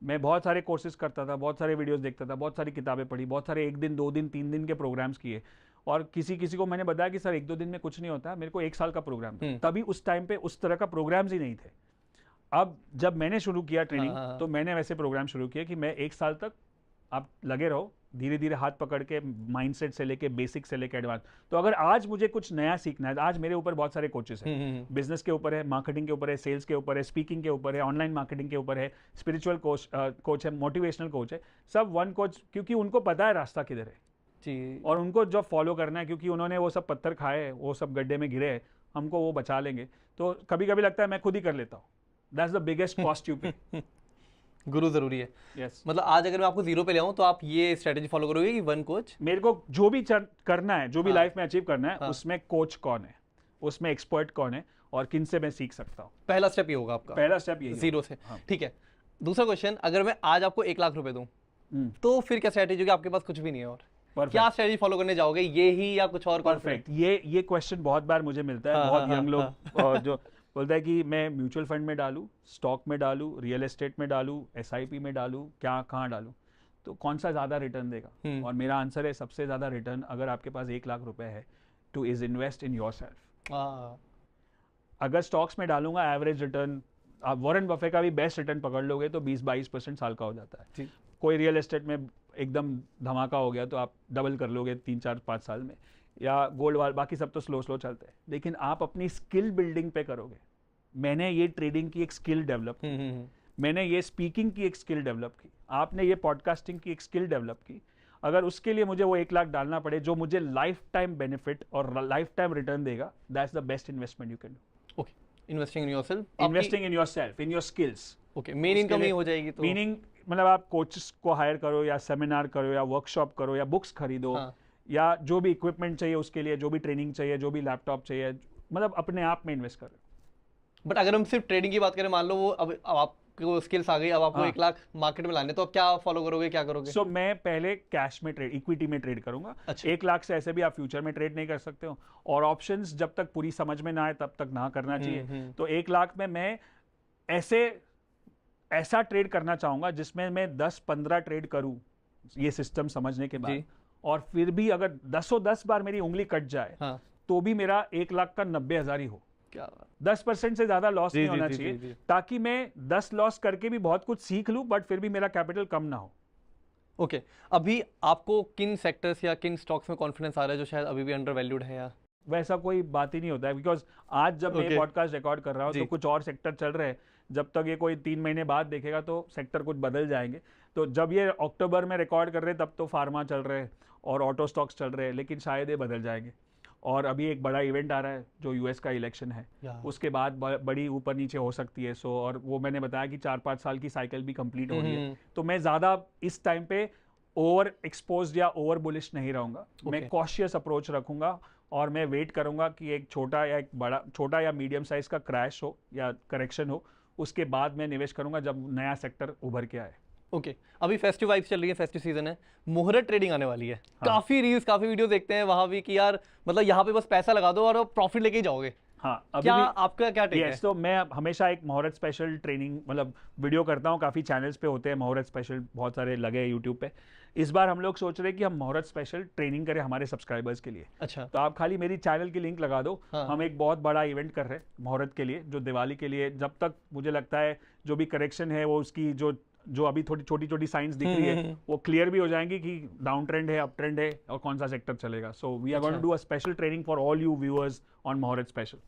मैं बहुत सारे कोर्सेज करता था, बहुत सारे वीडियोस देखता था, बहुत सारी किताबें पढ़ी, बहुत सारे 1 दिन 2 दिन 3 दिन के प्रोग्राम्स किए, और किसी को मैंने बताया कि सर 1-2 दिन में कुछ नहीं होता, मेरे को 1 साल का प्रोग्राम था। तभी उस टाइम पे उस तरह का प्रोग्राम्स ही नहीं थे। अब जब मैंने शुरू किया ट्रेनिंग, तो मैंने वैसे प्रोग्राम शुरू किया कि मैं 1 साल तक आप लगे रहो, धीरे धीरे हाथ पकड़ के, माइंडसेट से लेके, बेसिक से लेके एडवांस। तो अगर आज मुझे कुछ नया सीखना है, आज मेरे ऊपर बहुत सारे कोचेस हैं, बिजनेस के ऊपर है, मार्केटिंग के ऊपर है, सेल्स के ऊपर है, स्पीकिंग के ऊपर है, ऑनलाइन मार्केटिंग के ऊपर है, स्पिरिचुअल कोच है, मोटिवेशनल कोच है, सब वन कोच, क्योंकि उनको पता है रास्ता किधर है जी, और उनको जब फॉलो करना है, क्योंकि उन्होंने वो सब पत्थर खाए, वो सब गड्ढे में गिरे, हमको वो बचा लेंगे। तो कभी कभी लगता है मैं खुद ही कर लेता हूँ, that's the biggest cost you पे। गुरु जरूरी है। यस, मतलब आज अगर मैं आपको जीरो पे ले आऊं तो आप ये स्ट्रेटेजी फॉलो करोगे कि वन कोच? मेरे को जो भी करना है, जो भी लाइफ में अचीव करना है, उसमें कोच कौन है, उसमें एक्सपर्ट कौन है, और किन से मैं सीख सकता हूँ। पहला स्टेप ये होगा आपका, पहला स्टेप यही जीरो से। हाँ। ठीक है, दूसरा क्वेश्चन, अगर मैं आज आपको 1 लाख रुपए दूं तो फिर क्या स्ट्रेटेजी होगी? आपके पास कुछ भी नहीं है और Perfect. क्या स्ट्रेटजी फॉलो करने जाओगे, ये ही या कुछ और? परफेक्ट, ये क्वेश्चन बहुत बार मुझे मिलता है। हाँ, बहुत हाँ, यंग लोग हाँ। जो बोलता है कि मैं म्यूचुअल फंड में डालूं, स्टॉक में डालूं, रियल एस्टेट में डालूं, एसआईपी में डालूं, क्या कहाँ डालूं, तो कौन सा ज़्यादा रिटर्न देगा? और मेरा आंसर है सबसे ज़्यादा रिटर्न अगर आपके पास 1 लाख रुपए है two is invest in your self. अगर स्टॉक्स में डालूंगा एवरेज रिटर्न, आप वॉरेन बफे का भी बेस्ट रिटर्न पकड़ लोगे तो 20-22% साल का हो जाता है। कोई रियल एस्टेट में एकदम धमाका हो गया तो आप डबल कर लोगे 3-4-5 साल में, या गोल्ड वाल, बाकी सब तो स्लो स्लो चलते हैं। लेकिन आप अपनी स्किल बिल्डिंग पे करोगे। मैंने ये ट्रेडिंग की एक स्किल डेवलप की, मैंने ये स्पीकिंग की एक स्किल डेवलप की, आपने ये पॉडकास्टिंग की एक स्किल डेवलप की। अगर उसके लिए मुझे वो 1 लाख डालना पड़े जो मुझे लाइफ टाइम बेनिफिट और लाइफ टाइम रिटर्न देगा, that's the best investment you can do. Okay, investing in yourself, investing in yourself, in your skills. Okay, main income ही हो जाएगी तो। मीनिंग मतलब आप कोचेस को हायर करो, या सेमिनार करो, या वर्कशॉप करो, या बुक्स खरीदो, या जो भी इक्विपमेंट चाहिए उसके लिए, जो भी ट्रेनिंग चाहिए, जो भी लैपटॉप चाहिए, मतलब अपने आप में इन्वेस्ट करो। बट अगर हम सिर्फ ट्रेडिंग की बात करें, मान लो वो अब आपको स्किल्स आ गई, अब आपको 1 लाख मार्केट में लाने, तो अब क्या फॉलो करोगे, क्या करोगे? सो मैं पहले कैश में ट्रेड, इक्विटी में ट्रेड करूंगा। 1 लाख से ऐसे भी आप फ्यूचर में ट्रेड नहीं कर सकते हो, और ऑप्शंस जब तक पूरी समझ में ना आए तब तक ना करना चाहिए। तो 1 लाख में मैं ऐसा ट्रेड करना चाहूंगा जिसमें मैं 10-15 ट्रेड करूं ये सिस्टम समझने के बाद, और फिर भी अगर 10 बार मेरी उंगली कट जाए तो भी मेरा 1 लाख का 90,000 ही हो। 10% से ज्यादा लॉस नहीं होना चाहिए, ताकि मैं 10 लॉस करके भी बहुत कुछ सीख लूं, बट फिर भी मेरा कैपिटल कम ना हो। ओके, अभी आपको किन सेक्टर्स या किन स्टॉक्स में कॉन्फिडेंस आ रहा है जो शायद अभी भी अंडर वैल्यूड है? या वैसा कोई बात ही नहीं होता है, बिकॉज आज जब मैं पॉडकास्ट रिकॉर्ड कर रहा हूँ तो कुछ और सेक्टर चल रहे हैं। जब तक ये कोई 3 महीने बाद देखेगा तो सेक्टर कुछ बदल जाएंगे। तो जब ये अक्टूबर में रिकॉर्ड कर रहे हैं तब तो फार्मा चल रहे हैं और ऑटो स्टॉक्स चल रहे हैं, लेकिन शायद ये बदल जाएंगे। और अभी एक बड़ा इवेंट आ रहा है जो यूएस का इलेक्शन है, उसके बाद बड़ी ऊपर नीचे हो सकती है। सो और वो मैंने बताया कि 4-5 साल की साइकिल भी कंप्लीट हो रही है, तो मैं ज़्यादा इस टाइम पे ओवर एक्सपोज या ओवर बुलिश नहीं रहूँगा। मैं कॉशियस अप्रोच रखूँगा और मैं वेट करूँगा कि एक छोटा या मीडियम साइज का क्रैश हो या करेक्शन हो, उसके बाद मैं निवेश करूँगा जब नया सेक्टर उभर के आए। ओके, अभी फेस्टिव वाइब्स चल रही है, फेस्टिव सीजन है, मुहूर्त ट्रेडिंग आने वाली है। काफी रील्स, काफी वीडियो देखते हैं वहां भी कि यार मतलब यहाँ पे बस पैसा लगा दो और प्रॉफिट लेके ही जाओगे। हाँ, क्या आपका क्या टेक है? तो मैं हमेशा एक मुहूर्त स्पेशल ट्रेनिंग मतलब वीडियो करता हूँ, काफ़ी चैनल्स पे होते हैं मुहूर्त स्पेशल, बहुत सारे लगे हैं यूट्यूब पे। इस बार हम लोग सोच रहे हैं कि हम मुहूर्त स्पेशल ट्रेनिंग करें हमारे सब्सक्राइबर्स के लिए। अच्छा, तो आप खाली मेरी चैनल की लिंक लगा दो। हम एक बहुत बड़ा इवेंट कर रहे हैं मुहूर्त के लिए, जो दिवाली के लिए, जब तक मुझे लगता है जो भी करेक्शन है वो उसकी जो अभी थोड़ी छोटी छोटी साइंस दिख रही है वो क्लियर भी हो जाएंगी कि डाउन ट्रेंड है, अप ट्रेंड है, और कौन सा सेक्टर चलेगा। So we are going to do a special training for all you viewers on muhurat special.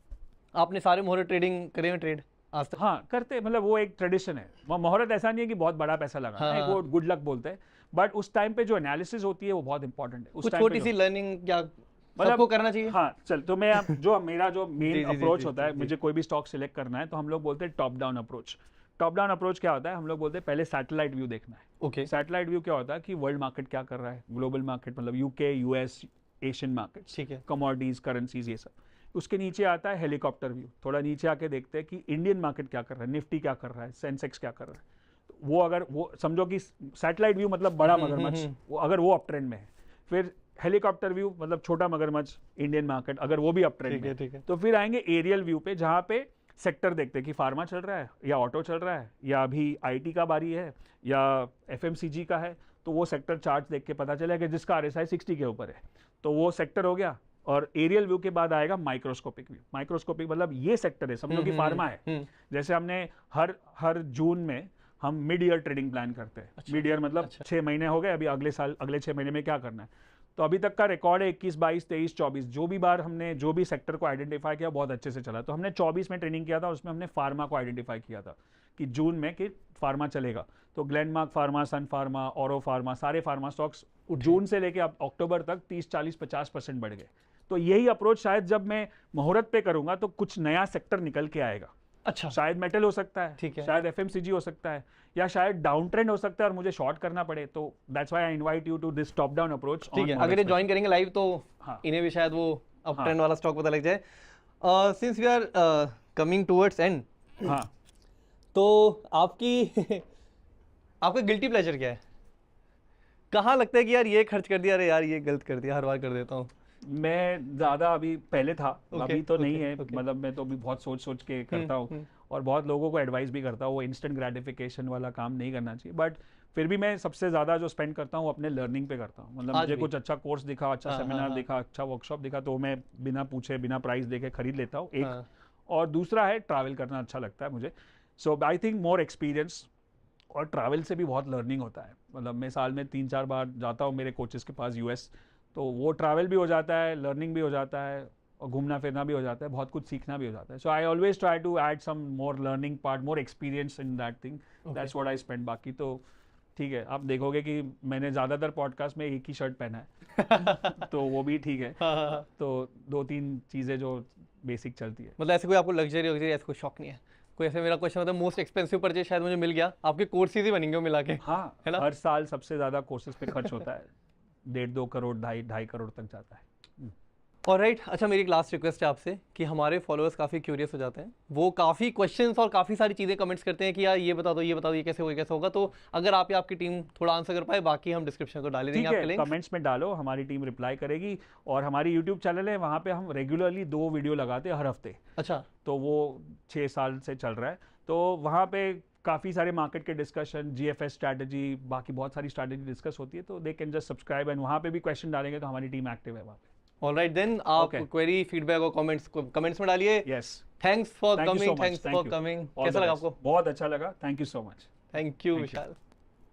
आपने सारे मुहूर्त ट्रेडिंग करे हैं ट्रेड आज तक? हाँ, करते, मतलब वो एक ट्रेडिशन है। वो मुहूर्त ऐसा नहीं है कि बहुत बड़ा पैसा लगाना है, वो गुड लक बोलते हैं, बट उस टाइम पे जो एनालिसिस होती है वो बहुत इंपॉर्टेंट है। कुछ छोटी सी लर्निंग क्या मतलब करना चाहिए? हाँ, चल, तो मैं मेरा जो मेन अप्रोच होता है, मुझे कोई भी स्टॉक सिलेक्ट करना है तो हम लोग बोलते हैं top down approach. Top down approach क्या होता है? हम लोग बोलते हैं पहले सैटेलाइट व्यू देखना है। ओके, सैटेलाइट व्यू क्या होता है कि वर्ल्ड मार्केट क्या कर रहा है, ग्लोबल मार्केट मतलब यूके, यूएस, एशियन मार्केट, ठीक है, कमोडिटीज, करेंसीज, ये सब। उसके नीचे आता है हेलीकॉप्टर व्यू, थोड़ा नीचे आके देखते हैं कि इंडियन मार्केट क्या कर रहा है, निफ्टी क्या कर रहा है, सेंसेक्स क्या कर रहा है। तो वो अगर वो समझो कि सैटेलाइट व्यू मतलब बड़ा मगरमच्छ, वो अगर वो अप ट्रेंड में है, फिर हेलीकॉप्टर व्यू मतलब छोटा मगरमच्छ इंडियन मार्केट, अगर वो भी अप ट्रेंड में है, तो फिर आएंगे एरियल व्यू पे, जहाँ पे सेक्टर देखते हैं कि फार्मा चल रहा है या ऑटो चल रहा है या अभी आईटी का बारी है या एफएमसीजी का है। तो वो सेक्टर चार्ट देख के पता चलेगा कि जिसका आरएसआई 60 के ऊपर है तो वो सेक्टर हो गया। और एरियल व्यू के बाद आएगा माइक्रोस्कोपिक व्यू। माइक्रोस्कोपिक मतलब ये सेक्टर है, समझो कि फार्मा है। जैसे हमने हर जून में हम मिड ईयर ट्रेडिंग प्लान करते हैं। मिड ईयर मतलब 6 महीने हो गए, अभी अगले 6 महीने में क्या करना है। तो अभी तक का रिकॉर्ड है 21, 22, 23, 24, जो भी बार हमने जो भी सेक्टर को आइडेंटिफाई किया बहुत अच्छे से चला। तो हमने 24 में ट्रेनिंग किया था, उसमें हमने फार्मा को आइडेंटिफाई किया था कि जून में कि फार्मा चलेगा। तो ग्लेनमार्क फार्मा, सन फार्मा, औरो फार्मा, सारे फार्मा स्टॉक्स जून से लेके अब अक्टूबर तक 30, 40, 50% बढ़ गए। तो यही अप्रोच शायद जब मैं मुहूर्त पे करूंगा तो कुछ नया सेक्टर निकल के आएगा। अच्छा, शायद मेटल हो सकता है, ठीक है, शायद एफएमसीजी हो सकता है, या शायद डाउन ट्रेंड हो सकता है और मुझे शॉर्ट करना पड़े। तो that's why I invite you to this top down approach. ठीक है, अगर ये ज्वाइन करेंगे लाइव तो इन्हें भी शायद वो अप ट्रेंड वाला स्टॉक पता लग जाए। Since we are coming towards end, हाँ, तो आपका गिल्टी प्लेजर क्या है? कहाँ लगता है कि यार ये खर्च कर दिया, अरे यार ये गलत कर दिया, हर बार कर देता हूँ? मैं ज़्यादा अभी पहले था, ओके, अभी तो नहीं ओके, है, ओके। मतलब मैं तो अभी बहुत सोच सोच के करता हूँ और बहुत लोगों को एडवाइस भी करता हूँ, वो इंस्टेंट ग्रेटिफिकेशन वाला काम नहीं करना चाहिए। बट फिर भी मैं सबसे ज़्यादा जो स्पेंड करता हूँ अपने लर्निंग पे करता हूँ। मतलब आज मुझे भी? कुछ अच्छा कोर्स दिखा, अच्छा हाँ, हाँ, सेमिनार हाँ, दिखा, अच्छा वर्कशॉप दिखा, तो मैं बिना पूछे बिना प्राइस देके खरीद लेता हूँ, एक। हाँ। और दूसरा है ट्रैवल करना अच्छा लगता है मुझे। सो आई थिंक मोर एक्सपीरियंस और ट्रैवल से भी बहुत लर्निंग होता है। मतलब मैं साल में 3-4 बार जाता हूँ मेरे कोचेस के पास यूएस, तो वो ट्रैवल भी हो जाता है, लर्निंग भी हो जाता है और घूमना फिरना भी हो जाता है, बहुत कुछ सीखना भी हो जाता है। So I always try to add some more learning part, more experience in that thing. That's what I spend. बाकी तो ठीक है, आप देखोगे कि मैंने ज़्यादातर पॉडकास्ट में एक ही शर्ट पहना है तो वो भी ठीक है। हाँ, हाँ, हाँ। तो 2-3 चीज़ें जो बेसिक चलती है। मतलब ऐसे कोई आपको लग्जरी वग्जरी ऐसा कोई शौक नहीं है? कोई ऐसे, मेरा क्वेश्चन मतलब मोस्ट एक्सपेंसिव परचेज शायद मुझे मिल गया, आपके कोर्सेज ही बनेंगे वो मिला के, हाँ, है ना? हर साल सबसे ज़्यादा कोर्सेज पे खर्च होता है, 1.5-2 करोड़, 2.5 करोड़ तक जाता है। ऑलराइट, अच्छा मेरी एक लास्ट रिक्वेस्ट है आपसे कि हमारे फॉलोअर्स काफ़ी क्यूरियस हो जाते हैं, वो काफ़ी क्वेश्चंस और काफ़ी सारी चीज़ें कमेंट्स करते हैं कि यार ये बता दो, ये बता दो, ये कैसे होगा, कैसे होगा। तो अगर आप या आपकी टीम थोड़ा आंसर कर पाए, बाकी हम डिस्क्रिप्शन को डाल ही देंगे ठीक आपके है, लिंक। कमेंट्स में डालो, हमारी टीम रिप्लाई करेगी। और हमारी यूट्यूब चैनल है, वहाँ पे हम रेगुलरली 2 वीडियो लगाते हैं हर हफ्ते, अच्छा, तो वो 6 साल से चल रहा है। तो वहाँ पे काफ़ी सारे मार्केट के डिस्कशन, जीएफएस स्ट्रैटेजी, बाकी बहुत सारी स्ट्रैटेजी डिस्कस होती है, तो they can just subscribe and वहाँ पे भी क्वेश्चन डालेंगे तो हमारी टीम एक्टिव है वहाँ पे। ऑलराइट देन, आप Okay. क्वेरी फीडबैक और कमेंट्स में डालिए। Yes, thanks for thank you so coming, much, thanks thank for you, coming. All कैसा द लगा बेस्ट। आपको? बहुत अच्छा लगा, thank you so much. Thank you Thank you. विशाल।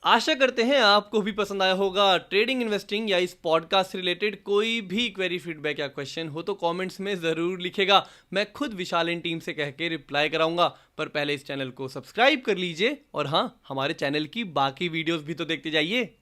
आशा करते हैं आपको भी पसंद आया होगा ट्रेडिंग इन्वेस्टिंग या इस पॉडकास्ट से रिलेटेड कोई भी क्वेरी फीडबैक या क्वेश्चन हो तो कमेंट्स में ज़रूर लिखेगा, मैं खुद विशाल इन टीम से कह के रिप्लाई कराऊंगा। पर पहले इस चैनल को सब्सक्राइब कर लीजिए और हाँ, हमारे चैनल की बाकी वीडियोस भी तो देखते जाइए।